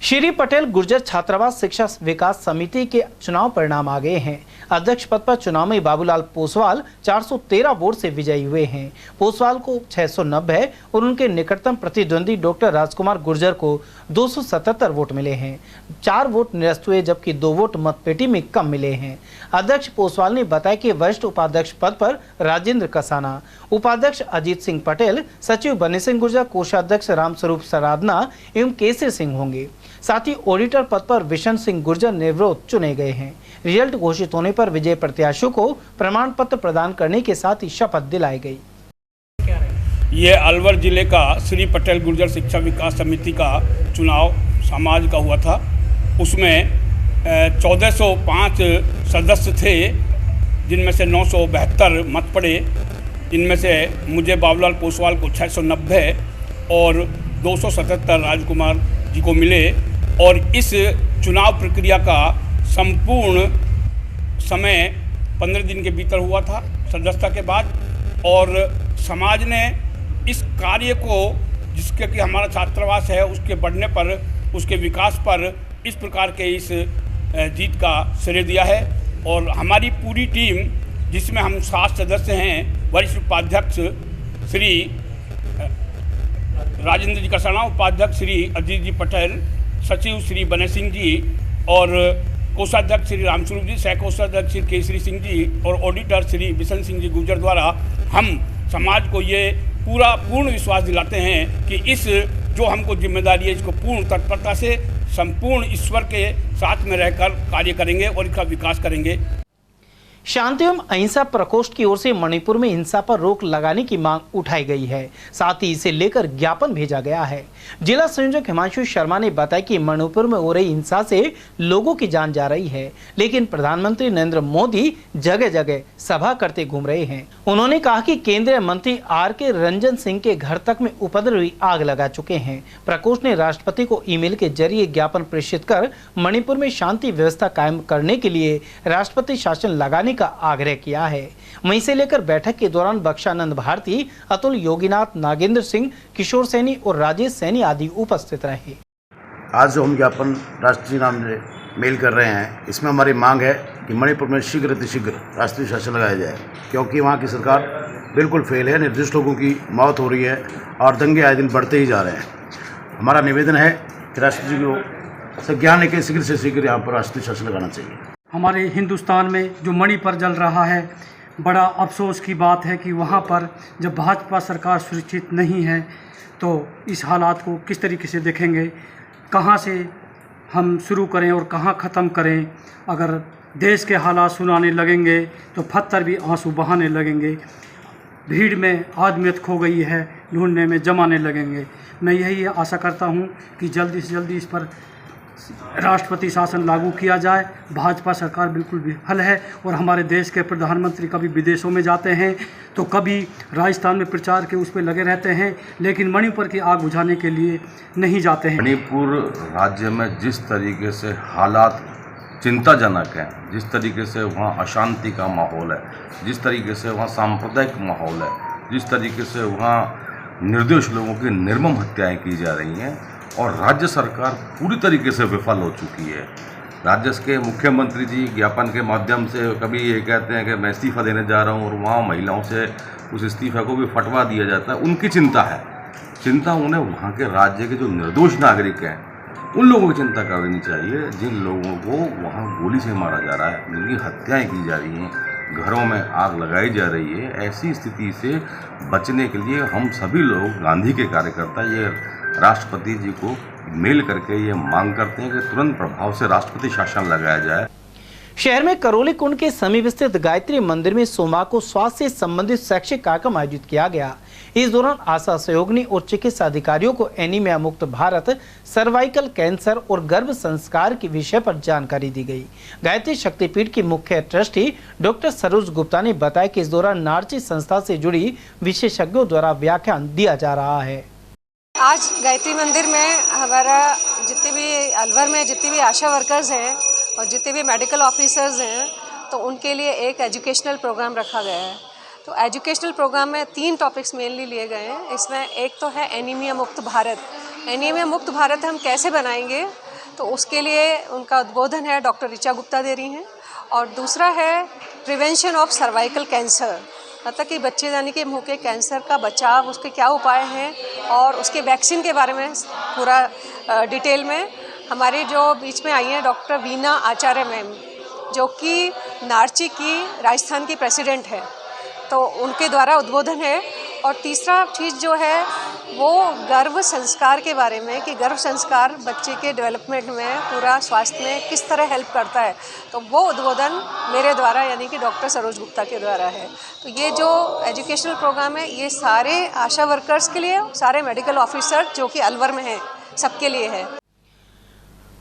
श्री पटेल गुर्जर छात्रावास शिक्षा विकास समिति के चुनाव परिणाम आ गए हैं। अध्यक्ष पद पर चुनाव में बाबूलाल पोसवाल 413 वोट से विजयी हुए हैं। पोसवाल को 690 और उनके निकटतम प्रतिद्वंदी डॉक्टर राजकुमार गुर्जर को 277 वोट मिले हैं। 4 वोट निरस्त हुए जबकि 2 वोट मतपेटी में कम मिले हैं। अध्यक्ष पोसवाल ने बताया कि वरिष्ठ उपाध्यक्ष पद पर राजेंद्र कसाना, उपाध्यक्ष अजीत सिंह पटेल, सचिव बने सिंह गुर्जर, कोषाध्यक्ष रामस्वरूप सराधना एवं केसरी सिंह होंगे। साथ ही ऑडिटर पद पर विशन सिंह गुर्जर निर्विरोध चुने गए हैं। रिजल्ट घोषित होने पर विजय प्रत्याशियों को प्रमाण पत्र प्रदान करने के साथ ही शपथ दिलाई गई। ये अलवर जिले का श्री पटेल गुर्जर शिक्षा विकास समिति का चुनाव समाज का हुआ था। उसमें 1405 सदस्य थे, जिनमें से 972 मत पड़े। इनमें से मुझे बाबूलाल पोसवाल को 690 और 277 राजकुमार जी को मिले। और इस चुनाव प्रक्रिया का संपूर्ण समय 15 दिन के भीतर हुआ था सदस्यता के बाद। और समाज ने इस कार्य को, जिसके कि हमारा छात्रावास है, उसके बढ़ने पर, उसके विकास पर इस प्रकार के इस जीत का श्रेय दिया है। और हमारी पूरी टीम, जिसमें हम 7 सदस्य हैं, वरिष्ठ उपाध्यक्ष श्री राजेंद्र जी कसाना, उपाध्यक्ष श्री अजीत जी पटेल, सचिव श्री बने सिंह जी और कोषाध्यक्ष श्री रामस्वरूप जी, सह कोषाध्यक्ष श्री केसरी सिंह जी और ऑडिटर श्री बिशन सिंह जी गुर्जर द्वारा हम समाज को ये पूर्ण विश्वास दिलाते हैं कि इस जो हमको जिम्मेदारी है, इसको पूर्ण तत्परता से संपूर्ण ईश्वर के साथ में रहकर कार्य करेंगे और इसका विकास करेंगे। शांति एवं अहिंसा प्रकोष्ठ की ओर से मणिपुर में हिंसा पर रोक लगाने की मांग उठाई गई है। साथ ही इसे लेकर ज्ञापन भेजा गया है। जिला संयोजक हिमांशु शर्मा ने बताया कि मणिपुर में हो रही हिंसा से लोगों की जान जा रही है, लेकिन प्रधानमंत्री नरेंद्र मोदी जगह जगह सभा करते घूम रहे हैं। उन्होंने कहा कि केंद्रीय मंत्री आर.के. रंजन सिंह के घर तक में उपद्रवी आग लगा चुके हैं। प्रकोष्ठ ने राष्ट्रपति को ईमेल के जरिए ज्ञापन प्रेषित कर मणिपुर में शांति व्यवस्था कायम करने के लिए राष्ट्रपति शासन लगाने का आग्रह किया है। वहीं से लेकर बैठक के दौरान बख्शानंद भारती, अतुल योगीनाथ, नागेंद्र सिंह, किशोर सैनी और राजेश सैनी आदि उपस्थित रहे। आज जो हम ज्ञापन राष्ट्रीय नाम से मेल कर रहे हैं, इसमें हमारी मांग है कि मणिपुर में शीघ्र अतिशीघ्र राष्ट्रीय शासन लगाया जाए, क्योंकि वहाँ की सरकार बिल्कुल फेल है। निर्दोष लोगों की मौत हो रही है और दंगे आए दिन बढ़ते ही जा रहे हैं। हमारा निवेदन है कि राष्ट्रपति को संज्ञान लेकर शीघ्र से शीघ्र यहाँ पर राष्ट्रीय शासन लगाना चाहिए। हमारे हिंदुस्तान में जो मणिपुर जल रहा है, बड़ा अफसोस की बात है कि वहाँ पर जब भाजपा सरकार सुरक्षित नहीं है तो इस हालात को किस तरीके से देखेंगे, कहाँ से हम शुरू करें और कहाँ ख़त्म करें। अगर देश के हालात सुनाने लगेंगे तो पत्थर भी आंसू बहाने लगेंगे। भीड़ में आदमियत खो गई है, ढूंढने में जमाने लगेंगे। मैं यही आशा करता हूँ कि जल्दी से जल्दी इस पर राष्ट्रपति शासन लागू किया जाए। भाजपा सरकार बिल्कुल विफल है और हमारे देश के प्रधानमंत्री कभी विदेशों में जाते हैं तो कभी राजस्थान में प्रचार के उस पर लगे रहते हैं, लेकिन मणिपुर की आग बुझाने के लिए नहीं जाते हैं। मणिपुर राज्य में जिस तरीके से हालात चिंताजनक हैं, जिस तरीके से वहाँ अशांति का माहौल है, जिस तरीके से वहाँ सांप्रदायिक माहौल है, जिस तरीके से वहाँ निर्दोष लोगों की निर्मम हत्याएं की जा रही हैं और राज्य सरकार पूरी तरीके से विफल हो चुकी है। राज्य के मुख्यमंत्री जी ज्ञापन के माध्यम से कभी ये कहते हैं कि मैं इस्तीफ़ा देने जा रहा हूँ और वहाँ महिलाओं से उस इस्तीफ़ा को भी फटवा दिया जाता है। उनकी चिंता है, चिंता उन्हें वहाँ के राज्य के जो निर्दोष नागरिक हैं उन लोगों की चिंता कर देनी चाहिए, जिन लोगों को वहाँ गोली से मारा जा रहा है, उनकी हत्याएँ की जा रही हैं, घरों में आग लगाई जा रही है। ऐसी स्थिति से बचने के लिए हम सभी लोग, गांधी के कार्यकर्ता, ये राष्ट्रपति जी को मेल करके ये मांग करते हैं कि तुरंत प्रभाव से राष्ट्रपति शासन लगाया जाए। शहर में करौली कुंड के समीप स्थित गायत्री मंदिर में सोमवार को स्वास्थ्य से संबंधित शैक्षिक कार्यक्रम आयोजित किया गया। इस दौरान आशा सहयोगिनी और चिकित्सा अधिकारियों को एनीमिया मुक्त भारत, सर्वाइकल कैंसर और गर्भ संस्कार के विषय पर जानकारी दी गई। गायत्री शक्तिपीठ की मुख्य ट्रस्टी डॉक्टर सरोज गुप्ता ने बताया कि इस दौरान नार्ची संस्था से जुड़ी विशेषज्ञों द्वारा व्याख्यान दिया जा रहा है। आज गायत्री मंदिर में हमारा जितने भी अलवर में जितने भी आशा वर्कर्स हैं और जितने भी मेडिकल ऑफिसर्स हैं, तो उनके लिए एक एजुकेशनल प्रोग्राम रखा गया है। तो एजुकेशनल प्रोग्राम में 3 टॉपिक्स मेनली लिए गए हैं। इसमें एक तो है एनीमिया मुक्त भारत। एनीमिया मुक्त भारत हम कैसे बनाएंगे, तो उसके लिए उनका उद्बोधन है डॉक्टर ऋचा गुप्ता दे रही हैं। और दूसरा है प्रिवेंशन ऑफ सर्वाइकल कैंसर, मतलब कि बच्चे यानी कि मुंह के कैंसर का बचाव, उसके क्या उपाय हैं और उसके वैक्सीन के बारे में पूरा डिटेल में हमारी जो बीच में आई हैं डॉक्टर वीना आचार्य मैम, जो कि नार्ची की राजस्थान की प्रेसिडेंट है, तो उनके द्वारा उद्बोधन है। और तीसरा चीज़ जो है वो गर्भ संस्कार के बारे में कि गर्भ संस्कार बच्चे के डेवलपमेंट में, पूरा स्वास्थ्य में किस तरह हेल्प करता है, तो वो उद्बोधन मेरे द्वारा यानी कि डॉक्टर सरोज गुप्ता के द्वारा है। तो ये जो एजुकेशनल प्रोग्राम है ये सारे आशा वर्कर्स के लिए, सारे मेडिकल ऑफिसर जो कि अलवर में हैं, सबके लिए है।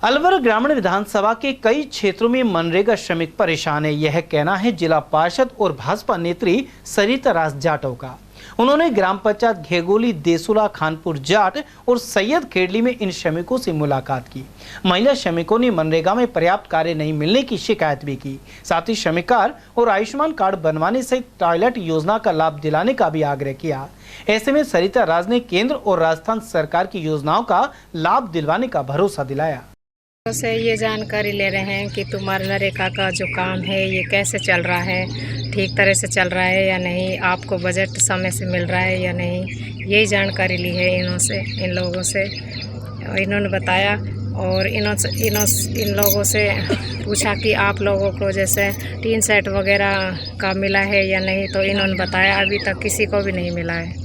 अलवर ग्रामीण विधानसभा के कई क्षेत्रों में मनरेगा श्रमिक परेशान है, यह कहना है जिला पार्षद और भाजपा नेत्री सरिता राज जाटव का। उन्होंने ग्राम पंचायत घेगोली, देसुला, खानपुर जाट और सैयद खेड़ली में इन श्रमिकों से मुलाकात की। महिला श्रमिकों ने मनरेगा में पर्याप्त कार्य नहीं मिलने की शिकायत भी की। साथ ही श्रमिक कार्ड और आयुष्मान कार्ड बनवाने सहित टॉयलेट योजना का लाभ दिलाने का भी आग्रह किया। ऐसे में सरिता राज ने केंद्र और राजस्थान सरकार की योजनाओं का लाभ दिलवाने का भरोसा दिलाया। से ये जानकारी ले रहे हैं कि तुम्हारे नरेगा का जो काम है ये कैसे चल रहा है, ठीक तरह से चल रहा है या नहीं, आपको बजट समय से मिल रहा है या नहीं, यही जानकारी ली है इन लोगों से। इन्होंने बताया और इन लोगों से पूछा कि आप लोगों को जैसे टीन सेट वगैरह का मिला है या नहीं, तो इन्होंने बताया अभी तक किसी को भी नहीं मिला है।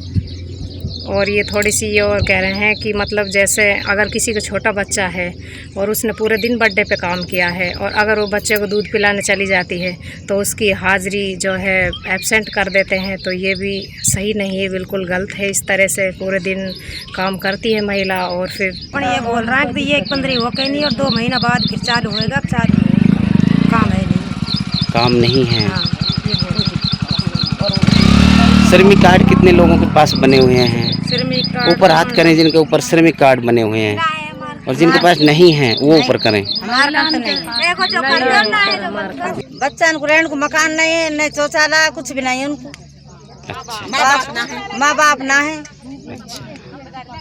और ये थोड़ी सी ये और कह रहे हैं कि मतलब जैसे अगर किसी का छोटा बच्चा है और उसने पूरे दिन बर्थडे पे काम किया है और अगर वो बच्चे को दूध पिलाने चली जाती है तो उसकी हाज़िरी जो है एब्सेंट कर देते हैं, तो ये भी सही नहीं है, बिल्कुल गलत है। इस तरह से पूरे दिन काम करती है महिला और फिर ये बोल रहा है कि ये 15 हो गई नहीं और 2 महीना बाद फिर चालू होएगा। काम है नहीं, काम नहीं है। श्रमिक कार्ड कितने लोगों के पास बने हुए हैं? ऊपर हाथ करें जिनके ऊपर श्रमिक कार्ड बने हुए हैं, और जिनके पास नहीं है वो ऊपर करें। बच्चा को रहने को मकान नहीं है, नहीं शौचालय, कुछ भी नहीं है उनको। माँ बाप ना है,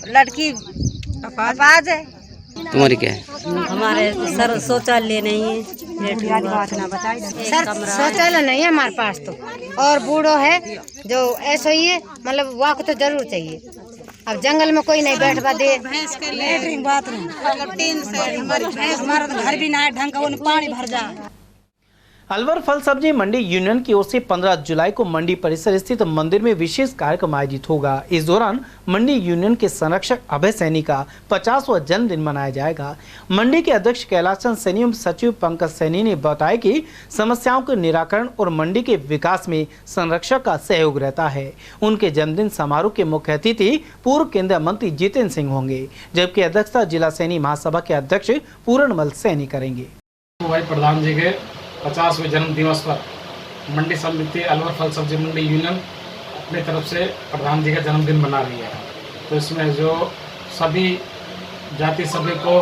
लड़की अपाज है। तुम्हारी क्या है? हमारे सर शौचालय नहीं है, सर शौचालय नहीं है हमारे पास तो, और बूढ़ो है जो ऐसा ही है, मतलब वहाँ को तो जरूर चाहिए। अब जंगल में कोई नहीं बैठवा दे, लेटरिन बाथरूम, हमारा तो घर भी ना है ढंग का, पानी भर जा। अलवर फल सब्जी मंडी यूनियन की ओर से 15 जुलाई को मंडी परिसर स्थित मंदिर में विशेष कार्यक्रम आयोजित होगा। इस दौरान मंडी यूनियन के संरक्षक अभय सैनी का 50वां जन्मदिन मनाया जाएगा। मंडी के अध्यक्ष कैलाश चंद सैनी एवं सचिव पंकज सैनी ने बताया कि समस्याओं के निराकरण और मंडी के विकास में संरक्षक का सहयोग रहता है। उनके जन्मदिन समारोह के मुख्य अतिथि पूर्व केंद्रीय मंत्री जितेंद्र सिंह होंगे, जबकि अध्यक्षता जिला सैनी महासभा के अध्यक्ष पूर्णमल सैनी करेंगे। प्रधान जी के 50वें जन्म दिवस पर मंडी समिति अलवर फल सब्जी मंडी यूनियन अपनी तरफ से प्रधान जी का जन्मदिन मना रही है। तो इसमें जो सभी जाति सभी को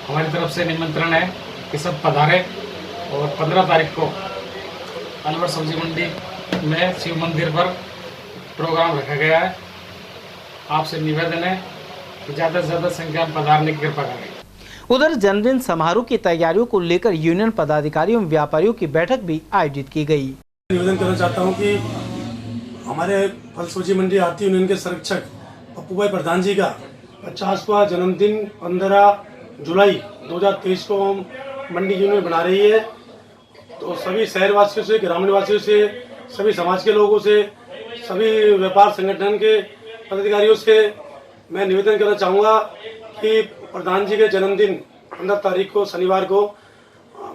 हमारी तरफ से निमंत्रण है कि सब पधारें, और 15 तारीख को अलवर सब्जी मंडी में शिव मंदिर पर प्रोग्राम रखा गया है। आपसे निवेदन है कि ज़्यादा से ज़्यादा संख्या में पधारने की कृपा करें। उधर जन्मदिन समारोह की तैयारियों को लेकर यूनियन पदाधिकारियों एवं व्यापारियों की बैठक भी आयोजित की गई। निवेदन करना चाहता हूं कि हमारे फल सब्जी मंडी आरती यूनियन के संरक्षक पप्पू भाई प्रधान जी का 50वां जन्मदिन 15 जुलाई 2023 को हम मंडी यूनियन बना रही है। तो सभी शहरवासियों से, ग्रामीण वासियों से, सभी समाज के लोगों से, सभी व्यापार संगठन के पदाधिकारियों से मैं निवेदन करना चाहूँगा कि प्रधान जी के जन्मदिन 15 तारीख को शनिवार को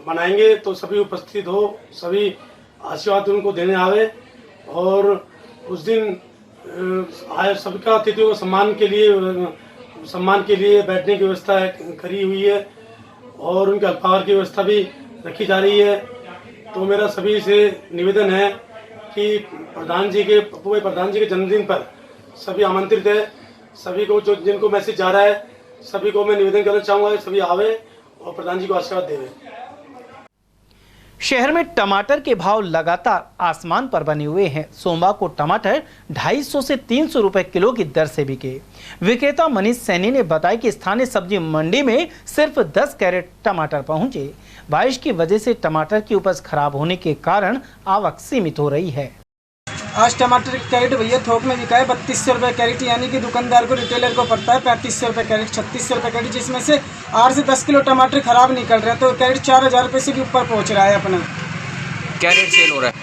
मनाएंगे, तो सभी उपस्थित हो, सभी आशीर्वाद उनको देने आवे। और उस दिन आए सबका अतिथियों को सम्मान के लिए बैठने की व्यवस्था करी हुई है और उनके अल्पाहार की व्यवस्था भी रखी जा रही है। तो मेरा सभी से निवेदन है कि पप्पू भाई प्रधान जी के जन्मदिन पर सभी आमंत्रित है। सभी को जिनको मैसेज जा रहा है सभी को मैं निवेदन करना चाहूँगा सभी आवे और प्रधान जी को आशीर्वाद देवे। शहर में टमाटर के भाव लगातार आसमान पर बने हुए हैं। सोमवार को टमाटर 250 से 300 रुपए किलो की दर से बिके। विक्रेता मनीष सैनी ने बताया कि स्थानीय सब्जी मंडी में सिर्फ 10 कैरेट टमाटर पहुंचे। बारिश की वजह से टमाटर की उपज खराब होने के कारण आवक सीमित हो रही है। आज टमाटर कैरेट भैया थोक में बिका है 3200 रुपये कैरेट, यानी कि दुकानदार को रिटेलर को पड़ता है 3500 रुपये कैरेट, 3600 रुपये कैरेट, जिसमें से 8 से 10 किलो टमाटर खराब निकल रहे हैं। तो कैरेट 4000 रुपये से भी ऊपर पहुंच रहा है अपना। क्या रेट सेल हो रहा है?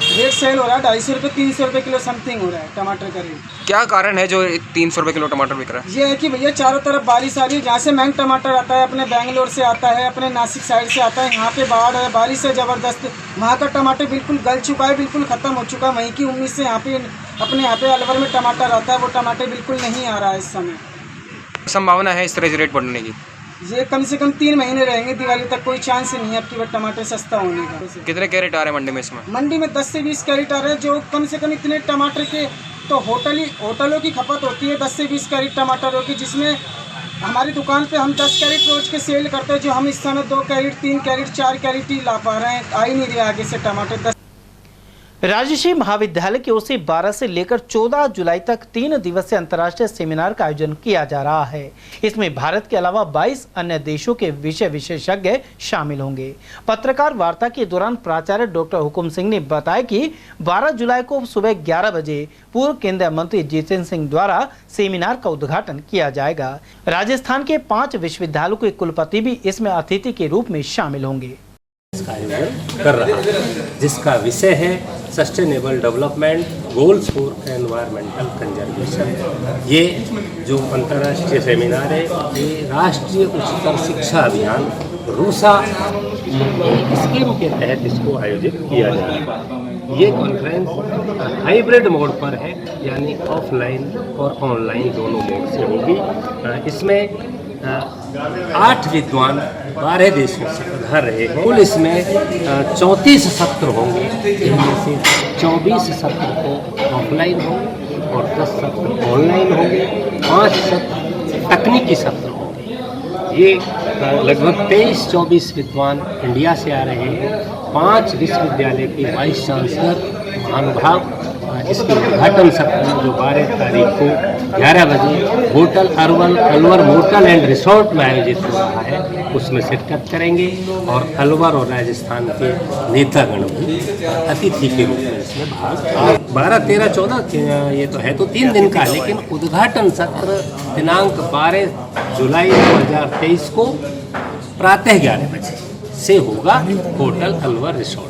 रेट सेल हो रहा है 250 रुपये 300 रुपये किलो समथिंग हो रहा है टमाटर का रेट। क्या कारण है जो 300 रुपये किलो टमाटर बिक रहा है? ये है कि भैया चारों तरफ बारिश आ रही है। जहाँ से महंग टमाटर आता है अपने बेंगलोर से आता है, अपने नासिक साइड से आता है, यहाँ पे बाढ़ है, बारिश है ज़बरदस्त। वहाँ का टमाटर बिल्कुल गल चुका है, बिल्कुल ख़त्म हो चुका है। वहीं की उम्मीद से यहाँ पे अपने यहाँ पे अलवर में टमाटर आता है, वो टमाटर बिल्कुल नहीं आ रहा है इस समय। संभावना है इस तरह से रेट बढ़ने की? ये कम से कम 3 महीने रहेंगे, दिवाली तक कोई चांस नहीं है अब की टमाटर सस्ता होने का। कितने कैरेट आ रहे हैं मंडी में इसमें? मंडी में 10 से 20 कैरेट आ रहे हैं, जो कम से कम इतने टमाटर के तो होटलों की खपत होती है 10 से 20 कैरेट टमाटरों की, जिसमें हमारी दुकान पे हम 10 कैरेट रोज के सेल करते हैं, जो हम इस समय 2 कैरेट 3 कैरेट 4 कैरेट ही ला पा रहे हैं। आ ही नहीं रहे आगे से टमाटर। 10 राजश्री महाविद्यालय की ओर से 12 से लेकर 14 जुलाई तक 3 दिवसीय अंतर्राष्ट्रीय सेमिनार का आयोजन किया जा रहा है। इसमें भारत के अलावा 22 अन्य देशों के विषय विशेषज्ञ शामिल होंगे। पत्रकार वार्ता के दौरान प्राचार्य डॉक्टर हुकुम सिंह ने बताया कि 12 जुलाई को सुबह 11 बजे पूर्व केंद्रीय मंत्री जितेंद्र सिंह द्वारा सेमिनार का उद्घाटन किया जाएगा। राजस्थान के 5 विश्वविद्यालयों के कुलपति भी इसमें अतिथि के रूप में शामिल होंगे। इसका आयोजन कर रहा है, जिसका विषय है sustainable development goals for environmental conservation. ये जो अंतर्राष्ट्रीय सेमिनार है ये राष्ट्रीय उच्चतर शिक्षा अभियान रूसा स्कीम के तहत इसको आयोजित किया जाएगा। ये कॉन्फ्रेंस हाइब्रिड मोड पर है, यानी ऑफलाइन और ऑनलाइन दोनों मोड से होगी। इसमें 8 विद्वान 12 देशों से पधार रहे हैं। कुल इसमें 34 सत्र होंगे, इनमें से 24 सत्र को ऑफलाइन होंगे और 10 सत्र ऑनलाइन होंगे, 5 सत्र तकनीकी सत्र होंगे। ये लगभग 23-24 विद्वान इंडिया से आ रहे हैं। 5 विश्वविद्यालय के वाइस चांसलर महानुभाव इसके उद्घाटन सत्र में जो 12 तारीख को 11 बजे hotel Alwar hotel and resort में आयोजित हो रहा है उसमें शिरकत करेंगे और अलवर और राजस्थान के नेतागण भी अतिथि के रूप में इसमें भाग। 12, 13, 14 ये तो है तो 3 दिन का, लेकिन उद्घाटन सत्र दिनांक 12 जुलाई 2023 को प्रातः 11 बजे से होगा होटल अलवर रिसोर्ट।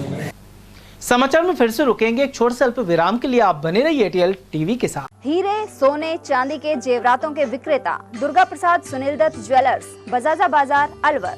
समाचार में फिर से रुकेंगे एक छोटे से अल्प विराम के लिए। आप बने रहिए एटीएल टीवी के साथ। हीरे सोने चांदी के जेवरातों के विक्रेता दुर्गा प्रसाद सुनील दत्त ज्वेलर्स, बजाजा बाजार, अलवर।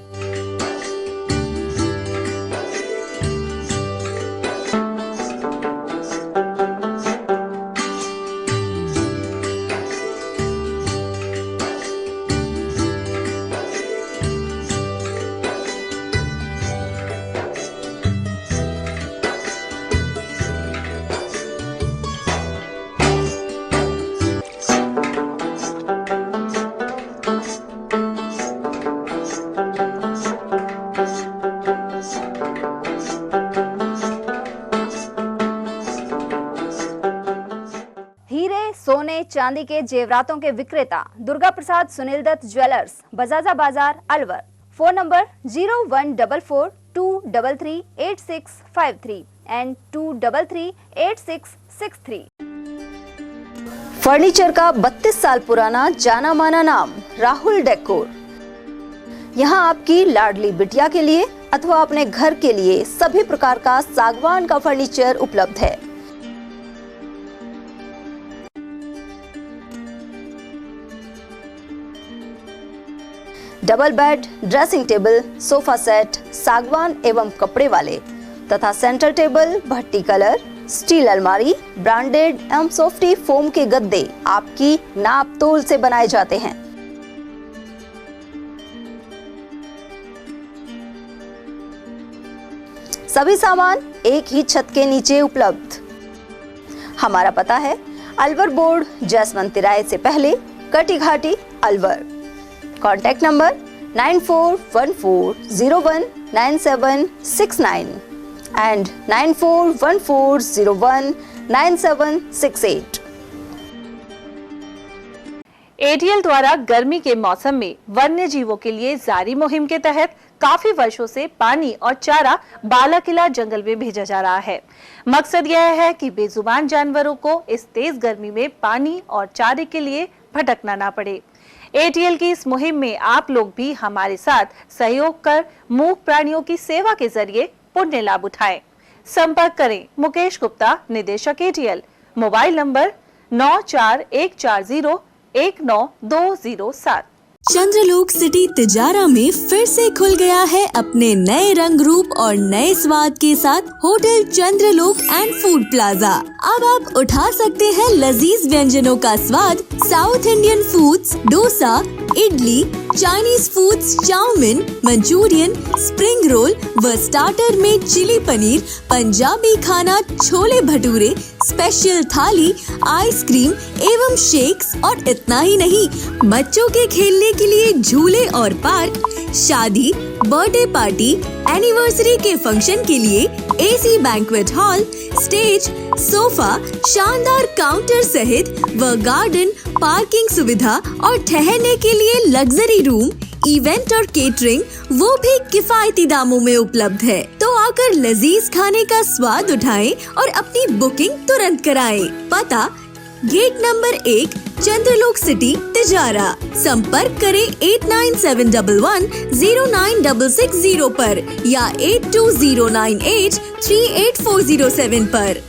सोने चांदी के जेवरातों के विक्रेता दुर्गा प्रसाद सुनील दत्त ज्वेलर्स, बजाजा बाजार, Alwar. Phone number 0144233863 and 2338663। Furniture का 32 साल पुराना जाना माना नाम राहुल डेकोर। यहाँ आपकी लाडली बिटिया के लिए अथवा अपने घर के लिए सभी प्रकार का सागवान का फर्नीचर उपलब्ध है। Double bed, dressing table, sofa set सागवान एवं कपड़े वाले तथा सेंटर टेबल भट्टी कलर, स्टील अलमारी, ब्रांडेड एवं सॉफ्टी फोम के गद्दे आपकी नाप तोल से बनाए जाते हैं। सभी सामान एक ही छत के नीचे उपलब्ध। हमारा पता है अलवर बोर्ड, जसवंत तिराहे से पहले, Kati Ghati, Alwar. Contact number 9414019769 and 9414019768। ATL द्वारा गर्मी के मौसम में वन्य जीवों के लिए जारी मुहिम के तहत काफी वर्षों से पानी और चारा बालाकिला जंगल में भेजा जा रहा है। मकसद यह है कि बेजुबान जानवरों को इस तेज गर्मी में पानी और चारे के लिए भटकना ना पड़े। एटीएल की इस मुहिम में आप लोग भी हमारे साथ सहयोग कर मूक प्राणियों की सेवा के जरिए पुण्य लाभ उठाएं। संपर्क करें मुकेश गुप्ता, निदेशक एटीएल, मोबाइल नंबर 9414019207। चंद्रलोक सिटी तिजारा में फिर से खुल गया है अपने नए रंग रूप और नए स्वाद के साथ hotel Chandralok and food plaza. अब आप उठा सकते हैं लजीज व्यंजनों का स्वाद। South Indian foods, dosa, idli, Chinese foods, chowmein, Manchurian, spring roll व स्टार्टर में चिली पनीर, पंजाबी खाना, छोले भटूरे, स्पेशल थाली, आइसक्रीम एवं शेक्स और इतना ही नहीं, बच्चों के खेलने के लिए झूले और पार्क, शादी, बर्थडे पार्टी, एनिवर्सरी के फंक्शन के लिए AC banquet hall, stage, sofa, शानदार काउंटर सहित व गार्डन, पार्किंग सुविधा और ठहरने के लिए लग्जरी रूम, इवेंट और केटरिंग वो भी किफायती दामों में उपलब्ध है। तो आकर लजीज खाने का स्वाद उठाएं और अपनी बुकिंग तुरंत कराएं। पता गेट नंबर 1, चंद्रलोक सिटी, तिजारा। संपर्क करें 8971109660 पर या 8209838407 पर।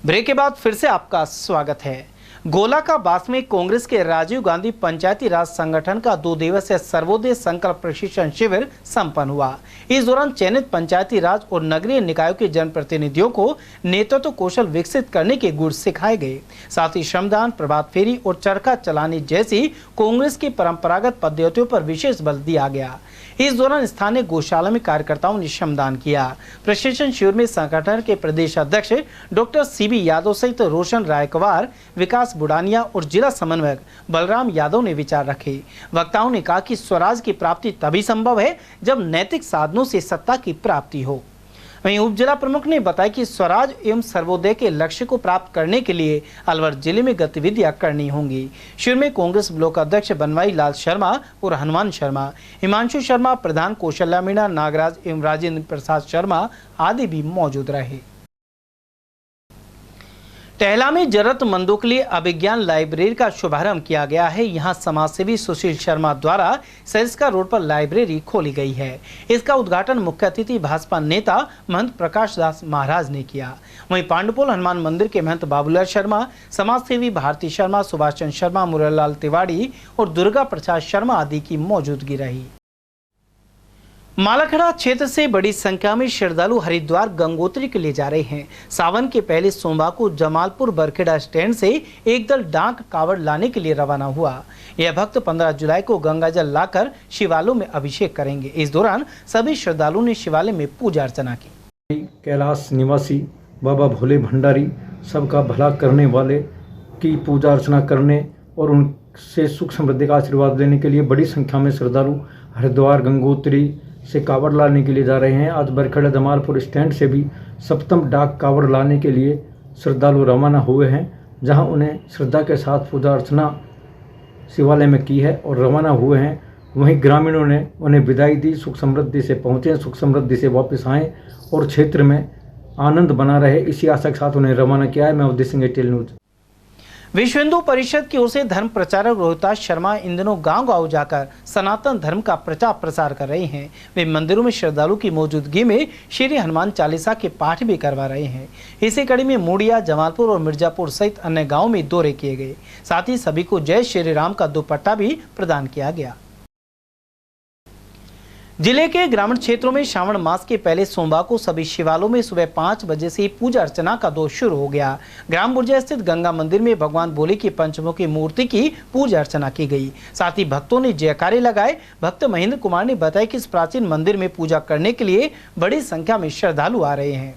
ब्रेक के बाद फिर से आपका स्वागत है। गोला का बास में कांग्रेस के राजीव गांधी पंचायती राज संगठन का 2 दिवसीय सर्वोदय संकल्प प्रशिक्षण शिविर संपन्न हुआ। इस दौरान चयनित पंचायती राज और नगरीय निकायों के जनप्रतिनिधियों को नेतृत्व कौशल विकसित करने के गुर सिखाए गए। साथ ही श्रमदान, प्रभात फेरी और चरखा चलाने जैसी कांग्रेस की परंपरागत पद्धतियों पर विशेष बल दिया गया। इस दौरान स्थानीय गौशाला में कार्यकर्ताओं ने श्रमदान किया। प्रशिक्षण शिविर में संगठन के प्रदेश अध्यक्ष डॉक्टर सीबी यादव सहित रोशन रायकवार, विकास बुडानिया और जिला समन्वयक बलराम यादव ने विचार रखे। वक्ताओं ने कहा कि स्वराज की प्राप्ति तभी संभव है जब नैतिक साधनों से सत्ता की प्राप्ति हो। वहीं उप जिला प्रमुख ने बताया कि स्वराज एवं सर्वोदय के लक्ष्य को प्राप्त करने के लिए अलवर जिले में गतिविधियां करनी होंगी। शिविर में कांग्रेस ब्लॉक अध्यक्ष बनवाई लाल शर्मा और हनुमान शर्मा, हिमांशु शर्मा, प्रधान कौशल्या मीणा, नागराज एवं राजेंद्र प्रसाद शर्मा आदि भी मौजूद रहे। टहला में जरूरतमंदों के लिए अभिज्ञान लाइब्रेरी का शुभारंभ किया गया है। यहां समाजसेवी सुशील शर्मा द्वारा सरिस्का रोड पर लाइब्रेरी खोली गई है। इसका उद्घाटन मुख्य अतिथि भाजपा नेता महंत प्रकाश दास महाराज ने किया। वहीं पांडुपोल हनुमान मंदिर के महंत बाबूलाल शर्मा, समाजसेवी भारती शर्मा, सुभाष चंद्र शर्मा, मुरलीलाल तिवाड़ी और दुर्गा प्रसाद शर्मा आदि की मौजूदगी रही। मालाखड़ा क्षेत्र से बड़ी संख्या में श्रद्धालु हरिद्वार गंगोत्री के लिए जा रहे हैं। सावन के पहले सोमवार को जमालपुर बरखेड़ा स्टैंड से एक दल डाक कावड़ लाने के लिए रवाना हुआ। यह भक्त 15 जुलाई को गंगाजल लाकर शिवालयों में अभिषेक करेंगे। इस दौरान सभी श्रद्धालुओं ने शिवालय में पूजा अर्चना की। कैलाश निवासी बाबा भोले भंडारी सबका भला करने वाले की पूजा अर्चना करने और उनसे सुख समृद्धि का आशीर्वाद लेने के लिए बड़ी संख्या में श्रद्धालु हरिद्वार गंगोत्री से कावड़ लाने के लिए जा रहे हैं। आज बरखेड़ा जमालपुर स्टैंड से भी सप्तम डाक कावड़ लाने के लिए श्रद्धालु रवाना हुए हैं, जहां उन्हें श्रद्धा के साथ पूजा अर्चना शिवालय में की है और रवाना हुए हैं। वहीं ग्रामीणों ने उन्हें विदाई दी, सुख समृद्धि से पहुँचे, सुख समृद्धि से वापस आएँ और क्षेत्र में आनंद बना रहे, इसी आशा के साथ उन्हें रवाना किया है। मैं उदय सिंह, एटीएल न्यूज। विश्व हिंदू परिषद की ओर से धर्म प्रचारक रोहिताश शर्मा इन दिनों गांव-गांव जाकर सनातन धर्म का प्रचार प्रसार कर रहे हैं। वे मंदिरों में श्रद्धालु की मौजूदगी में श्री हनुमान चालीसा के पाठ भी करवा रहे हैं। इसी कड़ी में मूडिया, जमालपुर और मिर्जापुर सहित अन्य गाँव में दौरे किए गए। साथ ही सभी को जय श्री राम का दुपट्टा भी प्रदान किया गया। जिले के ग्रामीण क्षेत्रों में श्रावण मास के पहले सोमवार को सभी शिवालयों में सुबह 5 बजे से पूजा अर्चना का दौर शुरू हो गया। ग्राम बुर्जा स्थित गंगा मंदिर में भगवान भोले की पंचमुखी मूर्ति की पूजा अर्चना की गई। साथ ही भक्तों ने जयकारे लगाए। भक्त महेंद्र कुमार ने बताया कि इस प्राचीन मंदिर में पूजा करने के लिए बड़ी संख्या में श्रद्धालु आ रहे हैं।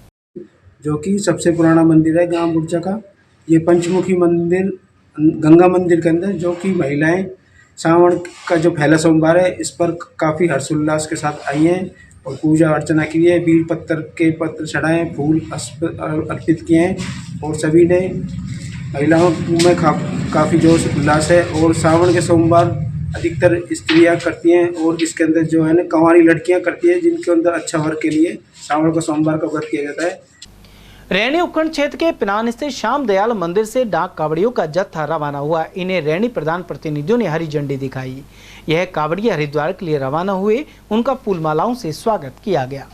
जो कि सबसे पुराना मंदिर है ग्राम बुर्जा का। ये पंचमुखी मंदिर गंगा मंदिर के अंदर, जो कि महिलाएं श्रावण का जो पहला सोमवार है इस पर काफ़ी हर्षोल्लास के साथ आई हैं और पूजा अर्चना की है। बील पत्थर के पत्र चढ़ाए, फूल अर्पित किए हैं और सभी ने महिलाओं में काफ़ी जोश उल्लास है। और श्रावण के सोमवार अधिकतर स्त्रियां करती हैं और इसके अंदर जो है ना कंवारी लड़कियां करती हैं, जिनके अंदर अच्छा वर के लिए श्रावण का सोमवार का व्रत किया जाता है। रैनी उपखंड क्षेत्र के पिनान स्थित श्याम दयाल मंदिर से डाक कावड़ियों का जत्था रवाना हुआ। इन्हें रैनी प्रधान प्रतिनिधियों ने हरी झंडी दिखाई। यह कावड़िया हरिद्वार के लिए रवाना हुए। उनका फूल मालाओं से स्वागत किया गया।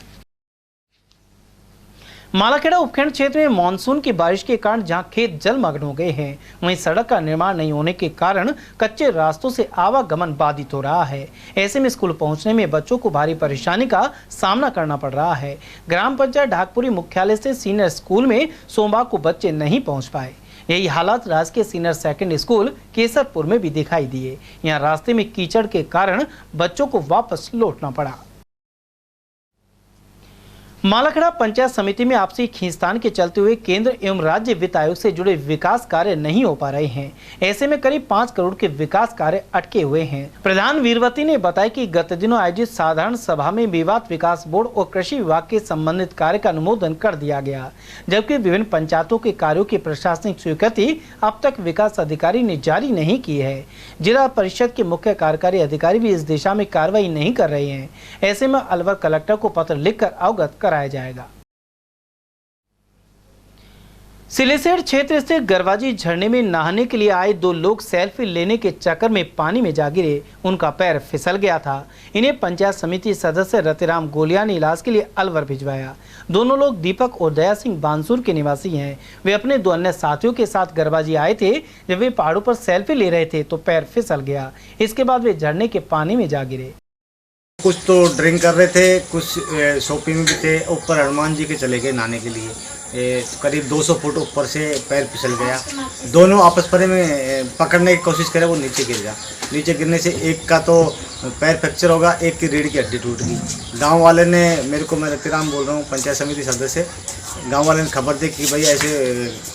मालाखेड़ा उपखंड क्षेत्र में मानसून की बारिश के कारण जहां खेत जलमग्न हो गए हैं, वहीं सड़क का निर्माण नहीं होने के कारण कच्चे रास्तों से आवागमन बाधित हो रहा है। ऐसे में स्कूल पहुंचने में बच्चों को भारी परेशानी का सामना करना पड़ रहा है। ग्राम पंचायत ढाकपुरी मुख्यालय से सीनियर स्कूल में सोमवार को बच्चे नहीं पहुँच पाए। यही हालात राजकीय सीनियर सेकेंडरी स्कूल केसरपुर में भी दिखाई दिए। यहाँ रास्ते में कीचड़ के कारण बच्चों को वापस लौटना पड़ा। मालाखेड़ा पंचायत समिति में आपसी खींचतान के चलते हुए केंद्र एवं राज्य वित्त आयोग से जुड़े विकास कार्य नहीं हो पा रहे हैं। ऐसे में करीब 5 करोड़ के विकास कार्य अटके हुए हैं। प्रधान वीरवती ने बताया कि गत दिनों आयोजित साधारण सभा में मेवात विकास बोर्ड और कृषि विभाग के संबंधित कार्य का अनुमोदन कर दिया गया, जबकि विभिन्न पंचायतों के कार्यों की प्रशासनिक स्वीकृति अब तक विकास अधिकारी ने जारी नहीं की है। जिला परिषद के मुख्य कार्यकारी अधिकारी भी इस दिशा में कार्रवाई नहीं कर रहे हैं। ऐसे में अलवर कलेक्टर को पत्र लिखकर अवगत कराया जाएगा। सिलेसर क्षेत्र स्थित गरवाजी झरने में नहाने के लिए आए 2 लोग सेल्फी लेने के चक्कर में पानी में जा गिरे। उनका पैर फिसल गया था। इन्हें पंचायत समिति सदस्य रतिराम गोलिया ने इलाज के लिए अलवर भिजवाया। दोनों लोग दीपक और दया सिंह बांसुर के निवासी हैं। वे अपने 2 अन्य साथियों के साथ गरवाजी आए थे। जब वे पहाड़ों पर सेल्फी ले रहे थे तो पैर फिसल गया। इसके बाद वे झरने के पानी में जा गिरे। कुछ तो ड्रिंक कर रहे थे, कुछ शॉपिंग में भी थे। ऊपर हनुमान जी के चले गए नहाने के लिए। करीब 200 फुट ऊपर से पैर फिसल गया। दोनों आपस में पकड़ने की कोशिश करे, वो नीचे गिर गया। नीचे गिरने से एक का तो पैर फ्रैक्चर होगा, एक की रीढ़ की हड्डी टूट गई। गांव वाले ने मेरे को, मैं रतिराम बोल रहा हूँ, पंचायत समिति सदस्य, गांव वाले ने खबर दी कि भाई ऐसे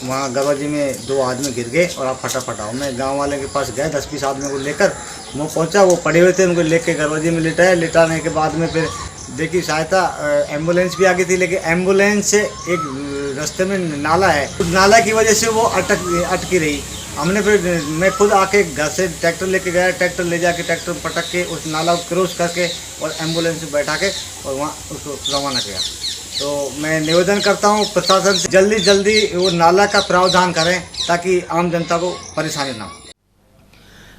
वहाँ गरवाजी में 2 आदमी गिर गए और आप फटाफट आओ। मैं गाँव वाले के पास गया, 10-20 आदमी को लेकर वो पहुँचा। वो पड़े हुए थे, उनको लेके गरवाजी में लिटाया। लिटाने के बाद में फिर देखी सहायता एम्बुलेंस भी आ गई थी, लेकिन एम्बुलेंस से एक रास्ते में नाला है, उस नाला की वजह से वो अटकी रही। हमने फिर मैं खुद आके घर से ट्रैक्टर लेके गया। ट्रैक्टर ले जाके ट्रैक्टर पटक के उस नाला को क्रॉस करके और एम्बुलेंस में बैठा के और वहाँ उसको रवाना किया। तो मैं निवेदन करता हूँ प्रशासन से जल्दी वो नाला का प्रावधान करें ताकि आम जनता को परेशानी ना हो।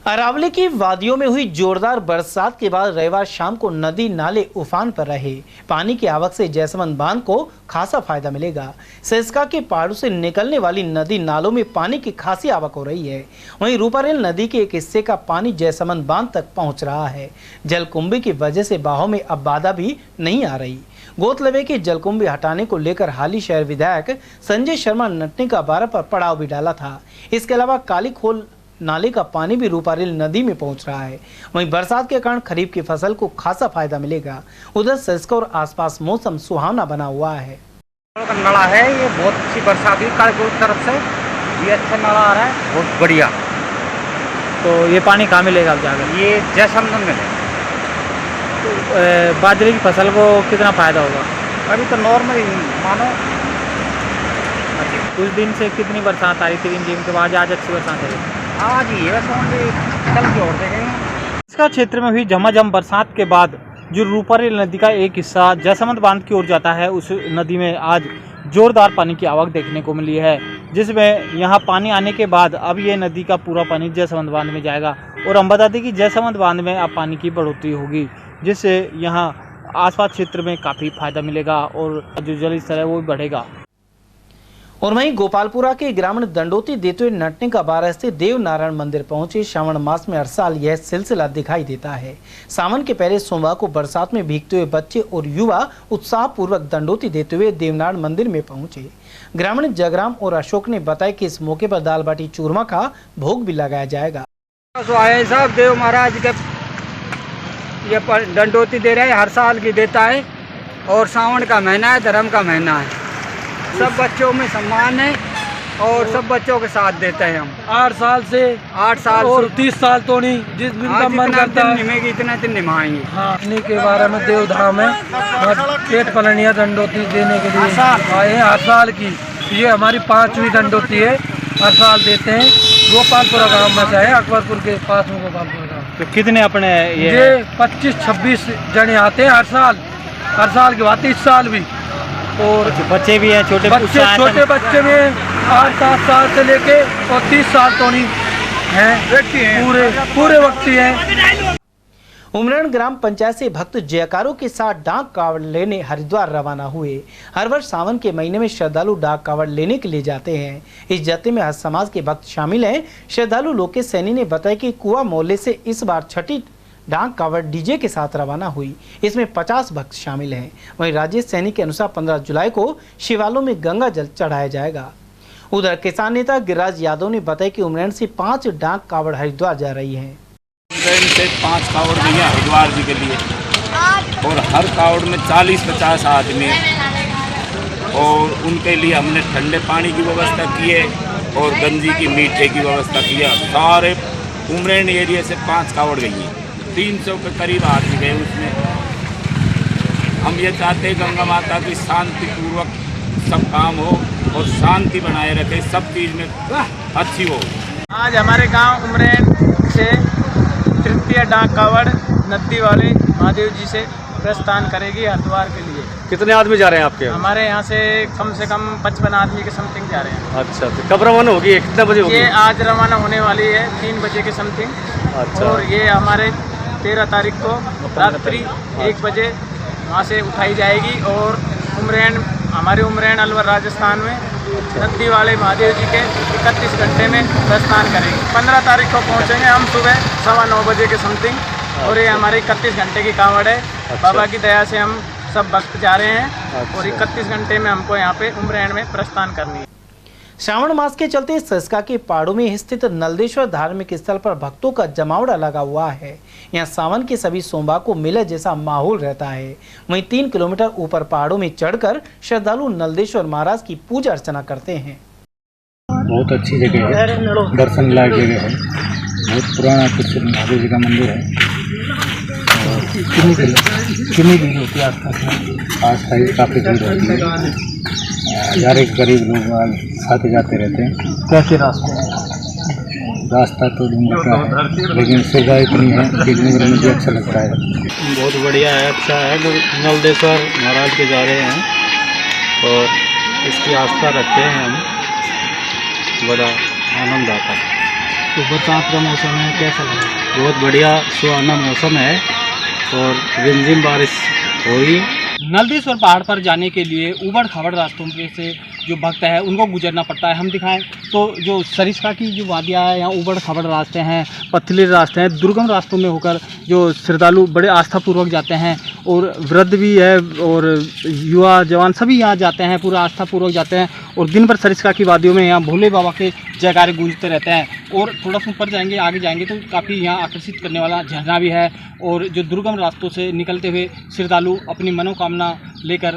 अरावली की वादियों में हुई जोरदार बरसात के बाद रविवार शाम को नदी नाले उफान पर रहे। पानी की आवक से जयसमंद बांध को खासा फायदा मिलेगा। सिसका के पहाड़ों से निकलने वाली नदी नालों में पानी की खासी आवक हो रही है। वहीं रूपारेल नदी के एक हिस्से का पानी जयसमंद बांध तक पहुंच रहा है। जलकुंभी की वजह से बहाव में अब बाधा भी नहीं आ रही। गौरतलब है कि जलकुंभी हटाने को लेकर हाल ही शहर विधायक संजय शर्मा नटनी का 12 पर पड़ाव भी डाला था। इसके अलावा काली खोल नाले का पानी भी रूपारेल नदी में पहुंच रहा है। वहीं बरसात के कारण खरीफ की फसल को खासा फायदा मिलेगा। उधर सिसका और आसपास मौसम सुहावना बना हुआ है। नाला है, ये बहुत अच्छी बरसात हुई काली तरफ से, ये अच्छा नाला आ रहा है, बहुत बढ़िया। तो ये पानी कहाँ मिलेगा अब जाकर? ये जयसमंद में है। तो बाजरे की फसल को कितना फायदा होगा? अभी तो नॉर्मल मानो। कुछ दिन से कितनी बरसात आ रही थी, 3 दिन के बाद आज अच्छी बरसात है। आज ही है, कल की और देखेंगे। इसका क्षेत्र में हुई झमाझम बरसात के बाद जो रूपारेल नदी का एक हिस्सा जयसमंद बांध की ओर जाता है, उस नदी में आज जोरदार पानी की आवक देखने को मिली है, जिसमें यहाँ पानी आने के बाद अब ये नदी का पूरा पानी जयसमंद बांध में जाएगा। और हम बता दें कि जयसमंद बांध में अब पानी की बढ़ोतरी होगी, जिससे यहाँ आसपास क्षेत्र में काफ़ी फायदा मिलेगा और जो जल स्तर है वो भी बढ़ेगा। और वहीं गोपालपुरा के ग्रामीण दंडोती देते हुए नटने का बारह स्थित देव नारायण मंदिर पहुंचे। श्रावण मास में हर साल यह सिलसिला दिखाई देता है। सावन के पहले सोमवार को बरसात में भीगते हुए बच्चे और युवा उत्साह पूर्वक दंडोती देते हुए देवनारायण मंदिर में पहुंचे। ग्रामीण जगराम और अशोक ने बताया कि इस मौके पर दाल बाटी चूरमा का भोग भी लगाया जाएगा। साहब देव महाराज के ये दंडोती दे रहे हैं, हर साल की देता है और सावन का महीना है, धर्म का महीना है। सब बच्चों में सम्मान है और सब बच्चों के साथ देते हैं हम 8 साल और 30 साल तो नहीं, जिस दिन का मन करता है निमेगी इतना दिन निभाएंगे। हाँ, इन्हीं के बारे में देवधाम है, पेट पलनिया दंडोती देने के लिए आए हैं हर साल की। ये हमारी 5वीं दंडोती है, हर साल देते हैं। गोपालपुरा गाँव में चाहे अकबरपुर के पास में गोपालपुरा गाँव। तो कितने अपने ये 25-26 जने आते हैं हर साल की बात, इस साल भी। और बच्चे भी हैं, छोटे बच्चे भी हैं, 8-7 साल से लेके और 30 साल तो नहीं हैं, पूरे व्यक्ति हैं। उमरेण ग्राम पंचायत से भक्त जयकारों के साथ डाक कावड़ लेने हरिद्वार रवाना हुए। हर वर्ष सावन के महीने में श्रद्धालु डाक कावड़ लेने के लिए जाते हैं। इस जत्थे में हर समाज के भक्त शामिल हैं। श्रद्धालु लोकेश सैनी ने बताया कि कुआ मोहल्ले से इस बार छठी डाक कावड़ डीजे के साथ रवाना हुई। इसमें 50 भक्त शामिल हैं। वहीं राजेश सैनी के अनुसार 15 जुलाई को शिवालयों में गंगा जल चढ़ाया जाएगा। उधर किसान नेता गिरिराज यादव ने बताया कि उमरेण से 5 डाक कावड़ हरिद्वार जा रही हैं। उमरेण से 5 कावड़ गई हैं हरिद्वार जी के लिए और हर कावड़ में 40-50 आदमी हैं और उनके लिए हमने ठंडे पानी की व्यवस्था की है और गंजी की मीठे की व्यवस्था की है। सारे उमरेण एरिया से 5 कावड़ गई हैं, 300 के करीब आदमी गए उसमें। हम ये चाहते हैं गंगा माता की शांतिपूर्वक सब काम हो और शांति बनाए रखे, सब चीज़ में अच्छी हो। आज हमारे गांव उमरेण से तृतीय डाक कावड़ नदी वाले महादेव जी से प्रस्थान करेगी हरिद्वार के लिए। कितने आदमी जा रहे हैं आपके? हमारे यहाँ से कम 55 आदमी के समथिंग जा रहे हैं। अच्छा, तो कब रवाना होगी? कितने बजे होगी? ये आज रवाना होने वाली है 3 बजे के समथिंग। अच्छा। और ये हमारे 13 तारीख को रात्रि 1 बजे वहाँ से उठाई जाएगी और हमारे उमरेण अलवर राजस्थान में नदी वाले महादेव जी के 31 घंटे में प्रस्थान करेंगे। 15 तारीख को पहुँचेंगे हम सुबह 9:15 बजे के समथिंग और ये हमारे 31 घंटे की कांवड़ है। बाबा की दया से हम सब भक्त जा रहे हैं और 31 घंटे में हमको यहाँ पे उमरेण में प्रस्थान करनी है। श्रावण मास के चलते सरिस्का के पहाड़ों में स्थित नलदेश्वर धार्मिक स्थल पर भक्तों का जमावड़ा लगा हुआ है। यहाँ सावन के सभी सोमवार को मेले जैसा माहौल रहता है। वहीं 3 किलोमीटर ऊपर पहाड़ों में चढ़कर श्रद्धालु नलदेश्वर महाराज की पूजा अर्चना करते हैं। बहुत अच्छी जगह है, दर्शन लायक जगह है। बहुत पुराना प्रसिद्ध महादेव जी का मंदिर है और कितनी भीड़ होती है आसपास में। आस काफ़ी भीड़ होती है, 1000 के करीब लोग साथ जाते रहते हैं। कैसे रास्ता तो दूंगा क्या है, लेकिन सुविधा इतनी है कि मुझे अच्छा लगता है। बहुत बढ़िया है, अच्छा है। नलदेश्वर महाराज के जा रहे हैं और इसकी आस्था रखते हैं हम, बड़ा आनंद आता है। तो बरसात का मौसम है, कैसा लगा? बहुत बढ़िया सुहाना मौसम है और रिमझिम बारिश हो रही है। नलदेश्वर पहाड़ पर जाने के लिए ऊबड़ खाबड़ रास्तों में से जो भक्त है उनको गुजरना पड़ता है। हम दिखाएं तो जो सरिस्का की जो वादियाँ है, यहाँ ऊबड़ खाबड़ रास्ते हैं, पथरीले रास्ते हैं, दुर्गम रास्तों में होकर जो श्रद्धालु बड़े आस्थापूर्वक जाते हैं और वृद्ध भी है और युवा जवान सभी यहाँ जाते हैं, पूरा आस्थापूर्वक जाते हैं और दिन भर सरिस्का की वादियों में यहाँ भोले बाबा के जयकारे गूंजते रहते हैं। और थोड़ा सा ऊपर जाएंगे, आगे जाएंगे तो काफ़ी यहाँ आकर्षित करने वाला झरना भी है और जो दुर्गम रास्तों से निकलते हुए श्रद्धालु अपनी मनोकामना लेकर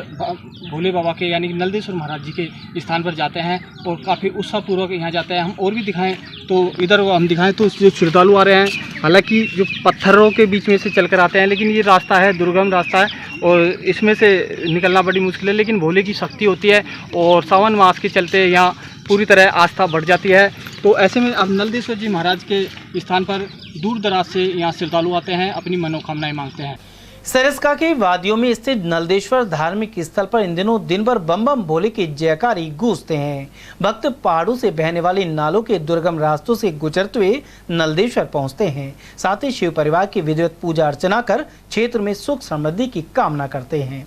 भोले बाबा के यानी कि नलदेश्वर महाराज जी के स्थान पर जाते हैं और काफ़ी उत्साहपूर्वक यहाँ जाते हैं। हम और भी दिखाएं तो इधर हम दिखाएं तो जो श्रद्धालु आ रहे हैं, हालांकि जो पत्थरों के बीच में से चलकर आते हैं, लेकिन ये रास्ता है दुर्गम रास्ता है और इसमें से निकलना बड़ी मुश्किल है, लेकिन भोले की शक्ति होती है और सावन मास के चलते यहाँ पूरी तरह आस्था बढ़ जाती है। तो ऐसे में अब नलदेश्वर जी महाराज के स्थान पर दूर दराज से यहाँ श्रद्धालु आते हैं, अपनी मनोकामनाएं मांगते हैं। सरिस्का के वादियों में स्थित नलदेश्वर धार्मिक स्थल पर इन दिनों दिन भर बम बम भोले के जयकारी गूंजते हैं। भक्त पहाड़ों से बहने वाली नालों के दुर्गम रास्तों से गुजरते हुए नलदेश्वर पहुंचते हैं। साथ ही शिव परिवार की विधिवत पूजा अर्चना कर क्षेत्र में सुख समृद्धि की कामना करते हैं।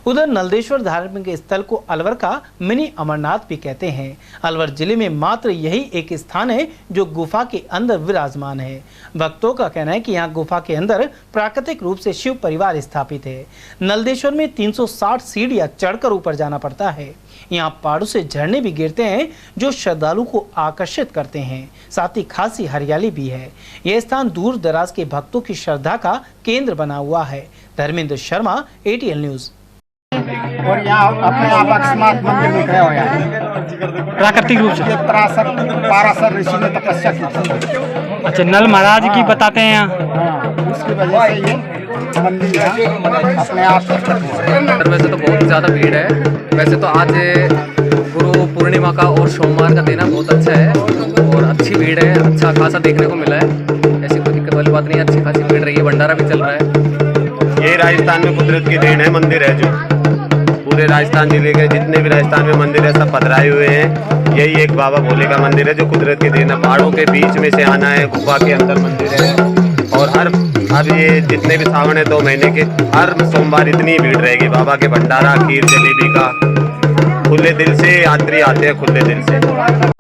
उधर नलदेश्वर धार्मिक स्थल को अलवर का मिनी अमरनाथ भी कहते हैं। अलवर जिले में मात्र यही एक स्थान है जो गुफा के अंदर विराजमान है। भक्तों का कहना है कि यहाँ गुफा के अंदर प्राकृतिक रूप से शिव परिवार स्थापित है। नलदेश्वर में 360 सीढ़ियां चढ़कर ऊपर जाना पड़ता है। यहाँ पहाड़ों से झरने भी गिरते हैं जो श्रद्धालु को आकर्षित करते हैं। साथ ही खासी हरियाली भी है। यह स्थान दूर दराज के भक्तों की श्रद्धा का केंद्र बना हुआ है। Dharmendra Sharma, ATL news. और यहाँ अपने आप अकस्मात मंदिर में खड़ा हुआ है प्राकृतिक रूप से पाराशर ऋषि ने तपस्या की थी। अच्छा, नल महाराज की बताते हैं यहाँ, उसकी वजह से ये मंदिर अपने आप वैसे तो बहुत ज़्यादा भीड़ है। वैसे तो आज गुरु पूर्णिमा का और सोमवार का दिन है, बहुत अच्छा है और अच्छी भीड़ है, अच्छा खासा देखने को मिला है। ऐसी कोई दिक्कत वाली बात नहीं, अच्छी खासी भीड़ रही है, भंडारा भी चल रहा है। ये राजस्थान में कुदरत की देन है, मंदिर है जो पूरे राजस्थान जिले के जितने भी राजस्थान में मंदिर है सब पधराए हुए हैं। यही एक बाबा भोले का मंदिर है जो कुदरत की देन है। पहाड़ों के बीच में से आना है, गुफा के अंदर मंदिर है और अब ये जितने भी सावन है 2 महीने के हर सोमवार इतनी भीड़ रहेगी। बाबा के भंडारा, खीर, जलेबी का खुले दिल से यात्री आते हैं, खुले दिल से।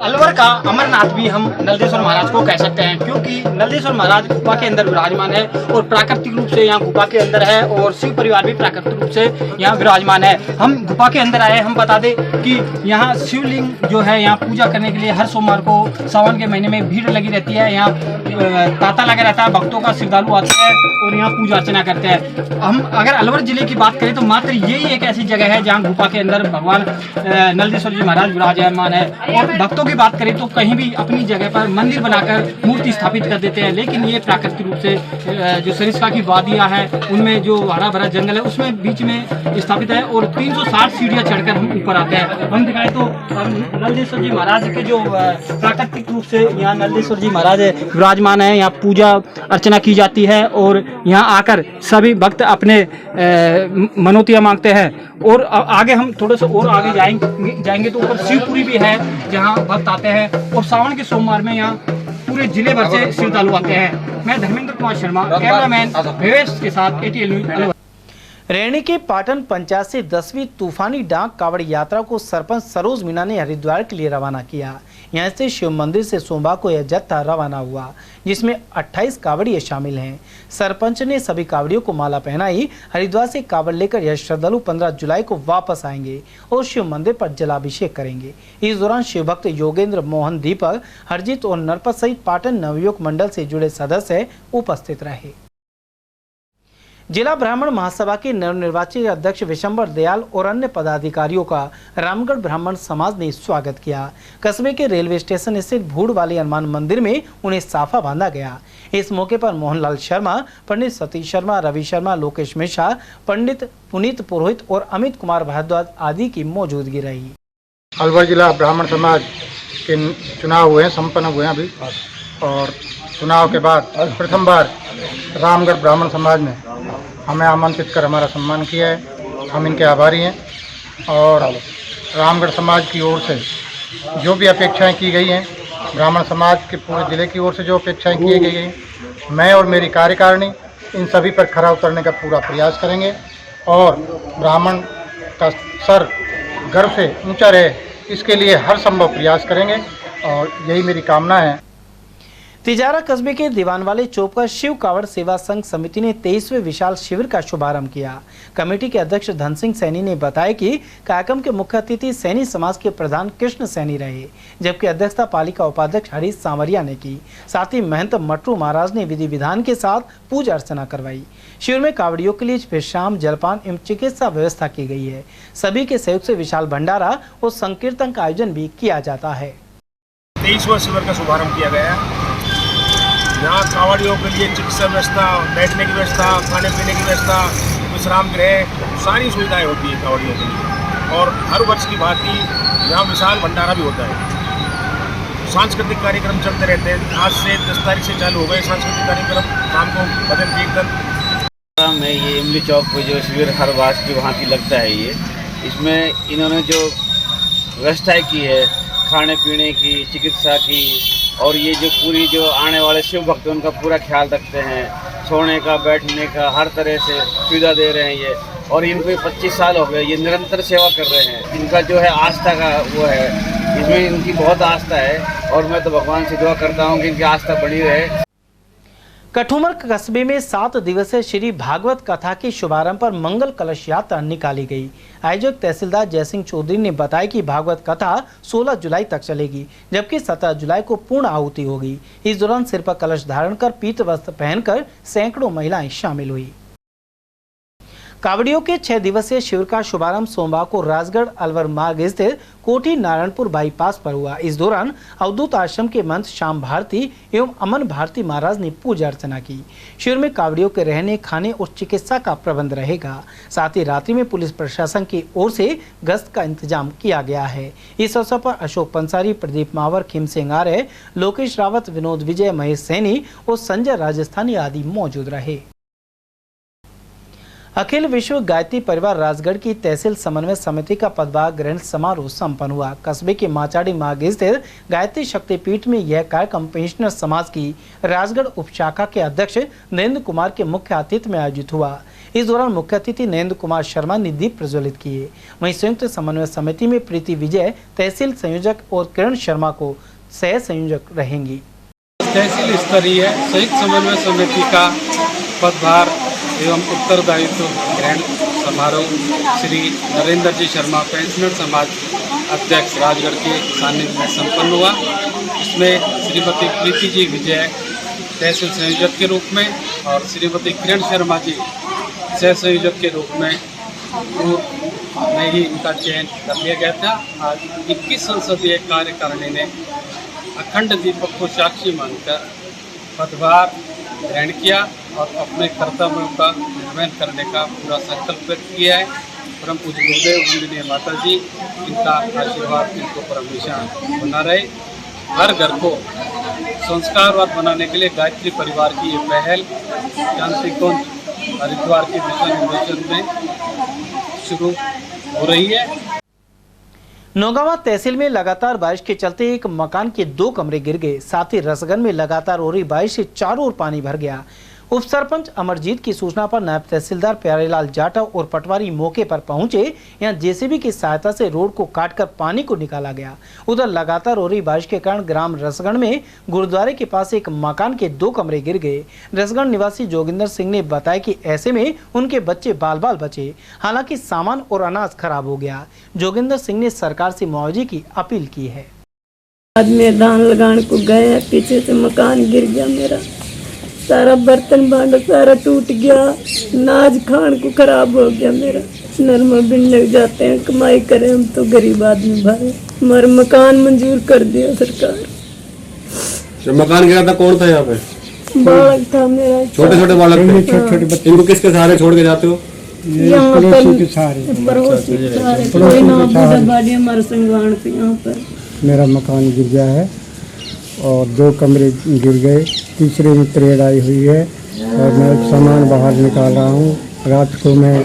अलवर का अमरनाथ भी हम नलदेश्वर महाराज को कह सकते हैं, क्योंकि नलदेश्वर महाराज गुफा के अंदर विराजमान है और प्राकृतिक रूप से यहाँ गुफा के अंदर है और शिव परिवार भी प्राकृतिक रूप से यहाँ विराजमान है। हम गुफा के अंदर आए, हम बता दें कि यहाँ शिवलिंग जो है यहाँ पूजा करने के लिए हर सोमवार को सावन के महीने में भीड़ लगी रहती है। यहाँ तांता लगा रहता है, भक्तों का श्रद्धालु आते हैं और यहाँ पूजा अर्चना करते हैं। हम अगर अलवर जिले की बात करें तो मात्र यही एक ऐसी जगह है जहाँ गुफा के अंदर भगवान नलदेश्वर जी महाराज विराजमान है। और भक्तों की बात करें तो कहीं भी अपनी जगह पर मंदिर बनाकर मूर्ति स्थापित कर देते हैं, लेकिन ये प्राकृतिक रूप से जो सरिस्का की वादियाँ हैं उनमें जो हरा भरा जंगल है उसमें बीच में स्थापित है और 360 सीढ़ियाँ चढ़कर हम ऊपर आते हैं। हम दिखाएं तो नलदेश्वर जी महाराज के जो प्राकृतिक रूप से यहाँ नलदेश्वर जी महाराज विराजमान है, यहाँ पूजा अर्चना की जाती है और यहाँ आकर सभी भक्त अपने मनोतियाँ मांगते हैं। और आगे हम थोड़ा सा और आगे जाएंगे तो ऊपर शिवपुरी भी है जहाँ भक्त आते हैं और सावन के सोमवार में यहाँ पूरे जिले भर से श्रद्धालु आते हैं। मैं धर्मेंद्र कुमार शर्मा, कैमरामैन भवेश के साथ ATL न्यूज। रैणी के पाटन पंचायत से 10वीं तूफानी डाक कावड़ यात्रा को सरपंच सरोज मीणा ने हरिद्वार के लिए रवाना किया। यहाँ से शिव मंदिर से सोमवार को यह जत्था रवाना हुआ, जिसमें 28 कावड़िए शामिल हैं। सरपंच ने सभी कावड़ियों को माला पहनाई। हरिद्वार से कावड़ लेकर यह श्रद्धालु 15 जुलाई को वापस आएंगे और शिव मंदिर पर जलाभिषेक करेंगे। इस दौरान शिव भक्त योगेंद्र मोहन, दीपक, हरजीत और नरपत सहित पाटन नवयुवक मंडल से जुड़े सदस्य उपस्थित रहे। जिला ब्राह्मण महासभा के नवनिर्वाचित अध्यक्ष विशंबर दयाल और अन्य पदाधिकारियों का रामगढ़ ब्राह्मण समाज ने स्वागत किया। कस्बे के रेलवे स्टेशन स्थित भूड़ वाले हनुमान मंदिर में उन्हें साफा बांधा गया। इस मौके पर मोहनलाल शर्मा, पंडित सतीश शर्मा, रवि शर्मा, लोकेश मिश्रा, पंडित पुनीत पुरोहित और अमित कुमार भारद्वाज आदि की मौजूदगी रही। अलवर जिला ब्राह्मण समाज के चुनाव हुए हैं, संपन्न हुए हैं अभी, और चुनाव के बाद प्रथम बार रामगढ़ ब्राह्मण समाज ने हमें आमंत्रित कर हमारा सम्मान किया है। हम इनके आभारी हैं और रामगढ़ समाज की ओर से जो भी अपेक्षाएं की गई हैं, ब्राह्मण समाज के पूरे ज़िले की ओर से जो अपेक्षाएं की गई हैं, मैं और मेरी कार्यकारिणी इन सभी पर खरा उतरने का पूरा प्रयास करेंगे और ब्राह्मण का सर गर्व से ऊंचा रहे, इसके लिए हर संभव प्रयास करेंगे और यही मेरी कामना है। तिजारा कस्बे के दीवानवाले चौक पर शिव कावड़ सेवा संघ समिति ने 23वें विशाल शिविर का शुभारंभ किया। कमेटी के अध्यक्ष धन सिंह सैनी ने बताया कि कार्यक्रम के मुख्य अतिथि सैनी समाज के प्रधान कृष्ण सैनी रहे, जबकि अध्यक्षता पालिका उपाध्यक्ष हरीश सांवरिया ने की। साथ ही महंत मटरू महाराज ने विधि विधान के साथ पूजा अर्चना करवाई। शिविर में कावड़ियों के लिए विश्राम, जलपान एवं चिकित्सा व्यवस्था की गई है। सभी के सहयोग से विशाल भंडारा और संकीर्तन का आयोजन भी किया जाता है। 23वां शिविर का शुभारंभ किया गया है। यहाँ कावड़ियों के लिए चिकित्सा व्यवस्था, बैठने की व्यवस्था, खाने पीने की व्यवस्था, विश्राम गृह, सारी सुविधाएं होती है कावड़ियों के लिए। और हर वर्ष की भांति यहाँ विशाल भंडारा भी होता है। सांस्कृतिक कार्यक्रम चलते रहते हैं। आज से 10 तारीख से चालू हो गए सांस्कृतिक कार्यक्रम, शाम को भजन कीर्तन। में ये इमली चौक पर जो शिविर हर वर्ष की वहाँ की लगता है, ये इसमें इन्होंने जो व्यवस्थाएँ की है, खाने पीने की, चिकित्सा की, और ये जो पूरी जो आने वाले शिव भक्त उनका पूरा ख्याल रखते हैं, सोने का बैठने का हर तरह से सुविधा दे रहे हैं ये। और इनको 25 साल हो गए, ये निरंतर सेवा कर रहे हैं। इनका जो है आस्था का वो है, इसमें इनकी बहुत आस्था है और मैं तो भगवान से दुआ करता हूँ कि इनकी आस्था बनी रहे। कठुमर कस्बे में 7 दिवसीय श्री भागवत कथा के शुभारंभ पर मंगल कलश यात्रा निकाली गई। आयोजक तहसीलदार जयसिंह चौधरी ने बताया कि भागवत कथा 16 जुलाई तक चलेगी, जबकि 17 जुलाई को पूर्ण आहुति होगी। इस दौरान सिर पर कलश धारण कर पीत वस्त्र पहनकर सैकड़ों महिलाएं शामिल हुई। कावड़ियों के 6 दिवसीय शिविर का शुभारंभ सोमवार को राजगढ़ अलवर मार्ग स्थित कोठी नारायणपुर बाईपास पर हुआ। इस दौरान अवधूत आश्रम के महंत श्याम भारती एवं अमन भारती महाराज ने पूजा अर्चना की। शिविर में कावड़ियों के रहने, खाने और चिकित्सा का प्रबंध रहेगा। साथ ही रात्रि में पुलिस प्रशासन की ओर से गश्त का इंतजाम किया गया है। इस अवसर पर अशोक पंसारी, प्रदीप मावर, खीम सिंह आर्य, लोकेश रावत, विनोद विजय, महेश सैनी और संजय राजस्थानी आदि मौजूद रहे। अखिल विश्व गायत्री परिवार राजगढ़ की तहसील समन्वय समिति का पदभार ग्रहण समारोह संपन्न हुआ। कस्बे के माचाड़ी मार्ग स्थित गायत्री शक्तिपीठ में यह कार्यक्रम पेंशनर समाज की राजगढ़ उपशाखा के अध्यक्ष नरेंद्र कुमार के मुख्य आतिथ्य में आयोजित हुआ। इस दौरान मुख्य अतिथि नरेंद्र कुमार शर्मा ने दीप प्रज्वलित किए। वहीं संयुक्त समन्वय समिति में प्रीति विजय तहसील संयोजक और किरण शर्मा को सह संयोजक रहेंगी। तहसील स्तरीय संयुक्त समन्वय समिति का पदभार एवं उत्तरदायित्व ग्रहण समारोह श्री नरेंद्र जी शर्मा पेंशनर समाज अध्यक्ष राजगढ़ के सानिध्य में संपन्न हुआ। इसमें श्रीमती प्रीति जी विजय तहसील संयोजक के रूप में और श्रीमती किरण शर्मा जी सह संयोजक के रूप में में ही इनका चयन कर लिया गया था। आज 21 संसदीय कार्यकारिणी ने अखंड दीपक को साक्षी मानकर पदभार ग्रहण किया और अपने कर्तव्यों का निर्वहन करने का पूरा संकल्प व्यक्त किया है। परम पूज्य गुरुदेव वंदनीय माता जी, इनका आशीर्वाद इनको पर हमेशा बना रहे। हर घर को संस्कारवाद बनाने के लिए गायत्री परिवार की ये पहल शांति कुंज हरिद्वार के दिशा निर्देशन में शुरू हो रही है। नौगांवा तहसील में लगातार बारिश के चलते एक मकान के 2 कमरे गिर गए। साथ ही रसगन में लगातार हो रही बारिश से चारों ओर पानी भर गया। उप सरपंच अमरजीत की सूचना पर नायब तहसीलदार प्यारेलाल जाटा और पटवारी मौके पर पहुंचे। यहां जेसीबी की सहायता से रोड को काटकर पानी को निकाला गया। उधर लगातार हो रही बारिश के कारण ग्राम रसगन में गुरुद्वारे के पास एक मकान के 2 कमरे गिर गए। रसगन निवासी जोगिंदर सिंह ने बताया कि ऐसे में उनके बच्चे बाल बाल बचे, हालांकि सामान और अनाज खराब हो गया। जोगिंदर सिंह ने सरकार से मुआवजे की अपील की है। आज में धान लगाने को गए, पीछे से मकान गिर गया, मेरा सारा बर्तन भांडा सारा टूट गया, नाज खान को खराब हो गया, मेरा नरमा बिन लग जाते हैं, कमाई करें हम तो गरीब आदमी भाई। हमारा मकान मंजूर कर दिया सरकार। जब मकान गिरा था कौन था यहाँ पे? बालक था मेरा, छोटे छोटे बालक थे। छोटे बच्चे। इनको किसके सहारे छोड़ के जाते हो? यहाँ पर पड़ोसी कोई ना बूढ़ा बाड़ी हमारे संगवान से यहाँ पर। मेरा मकान गिर गया है और 2 कमरे गिर गए, तीसरे में त्रेड़ आई हुई है और मैं सामान बाहर निकाल रहा हूँ। रात को मैं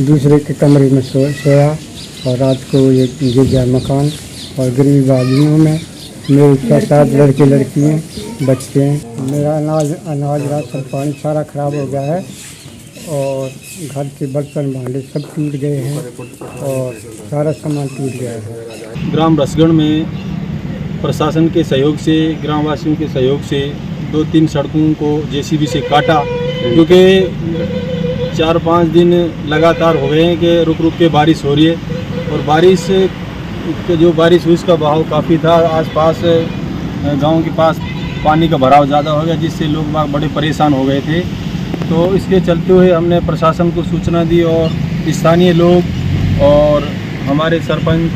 दूसरे के कमरे में सोया और रात को ये गिर गया मकान। और गरीब आदमी हूँ मैं, मेरे 7 लड़के लड़की हैं, बच्चे हैं। मेरा अनाज राशन पानी सारा खराब हो गया है और घर के बर्तन भांडे सब टूट गए हैं और सारा सामान टूट गया है। ग्राम रसगढ़ में प्रशासन के सहयोग से, ग्रामवासियों के सहयोग से 2-3 सड़कों को जेसीबी से काटा, क्योंकि 4-5 दिन लगातार हो गए हैं कि रुक रुक के बारिश हो रही है। और बारिश हुई उसका बहाव काफ़ी था। आसपास गांव के पास पानी का भराव ज़्यादा हो गया, जिससे लोग बड़े परेशान हो गए थे। तो इसके चलते हुए हमने प्रशासन को सूचना दी और स्थानीय लोग और हमारे सरपंच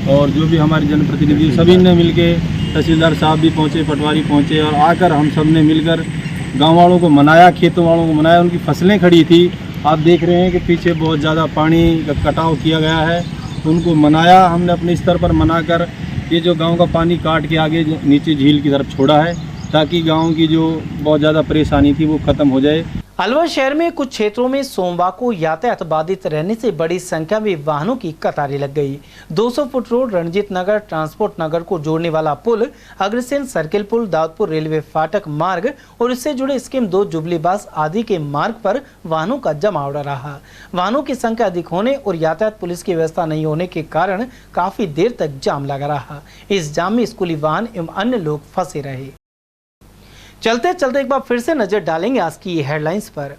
और जो भी हमारे जनप्रतिनिधि सभी ने मिलके, तहसीलदार साहब भी पहुंचे, पटवारी पहुंचे और आकर हम सब ने मिलकर गांव वालों को मनाया, खेतों वालों को मनाया। उनकी फसलें खड़ी थी, आप देख रहे हैं कि पीछे बहुत ज़्यादा पानी का कटाव किया गया है। उनको मनाया हमने अपने स्तर पर, मनाकर ये जो गांव का पानी काट के आगे नीचे झील की तरफ छोड़ा है, ताकि गाँव की जो बहुत ज़्यादा परेशानी थी वो ख़त्म हो जाए। अलवर शहर में कुछ क्षेत्रों में सोमवार को यातायात बाधित रहने से बड़ी संख्या में वाहनों की कतारें लग गई। 200 फुट रोड, रणजीत नगर, ट्रांसपोर्ट नगर को जोड़ने वाला पुल, अग्रसेन सर्किल पुल, दाऊदपुर रेलवे फाटक मार्ग और इससे जुड़े स्कीम 2 जुबलीबास आदि के मार्ग पर वाहनों का जमावड़ा रहा। वाहनों की संख्या अधिक होने और यातायात पुलिस की व्यवस्था नहीं होने के कारण काफी देर तक जाम लगा रहा। इस जाम में स्कूली वाहन एवं अन्य लोग फंसे रहे। चलते चलते एक बार फिर से नजर डालेंगे आज की हेडलाइंस पर।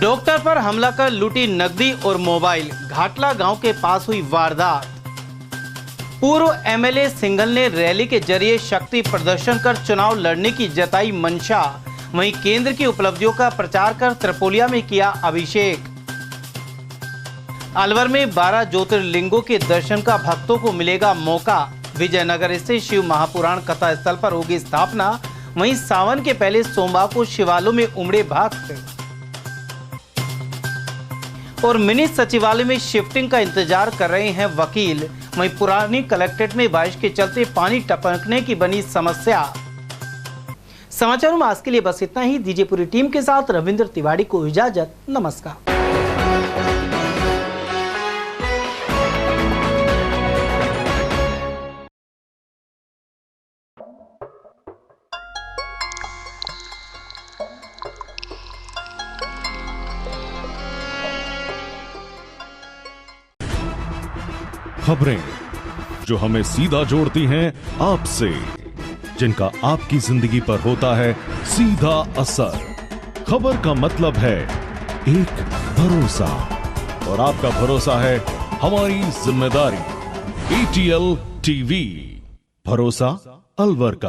डॉक्टर पर हमला कर लूटी नकदी और मोबाइल, घाटला गांव के पास हुई वारदात। पूर्व एमएलए सिंघल ने रैली के जरिए शक्ति प्रदर्शन कर चुनाव लड़ने की जताई मंशा। वहीं केंद्र की उपलब्धियों का प्रचार कर त्रिपोलिया में किया अभिषेक। अलवर में 12 ज्योतिर्लिंगों के दर्शन का भक्तों को मिलेगा मौका। विजयनगर स्थित शिव महापुराण कथा स्थल पर होगी स्थापना। वहीं सावन के पहले सोमवार को शिवालयों में उमड़े भक्त। और मिनी सचिवालय में शिफ्टिंग का इंतजार कर रहे हैं वकील। वहीं पुरानी कलेक्ट्रेट में बारिश के चलते पानी टपकने की बनी समस्या। समाचारों में आज के लिए बस इतना ही। दीजिए पूरी टीम के साथ रविंद्र तिवारी को इजाजत। नमस्कार। खबरें जो हमें सीधा जोड़ती हैं आपसे, जिनका आपकी जिंदगी पर होता है सीधा असर। खबर का मतलब है एक भरोसा, और आपका भरोसा है हमारी जिम्मेदारी। ATL TV, भरोसा अलवर का।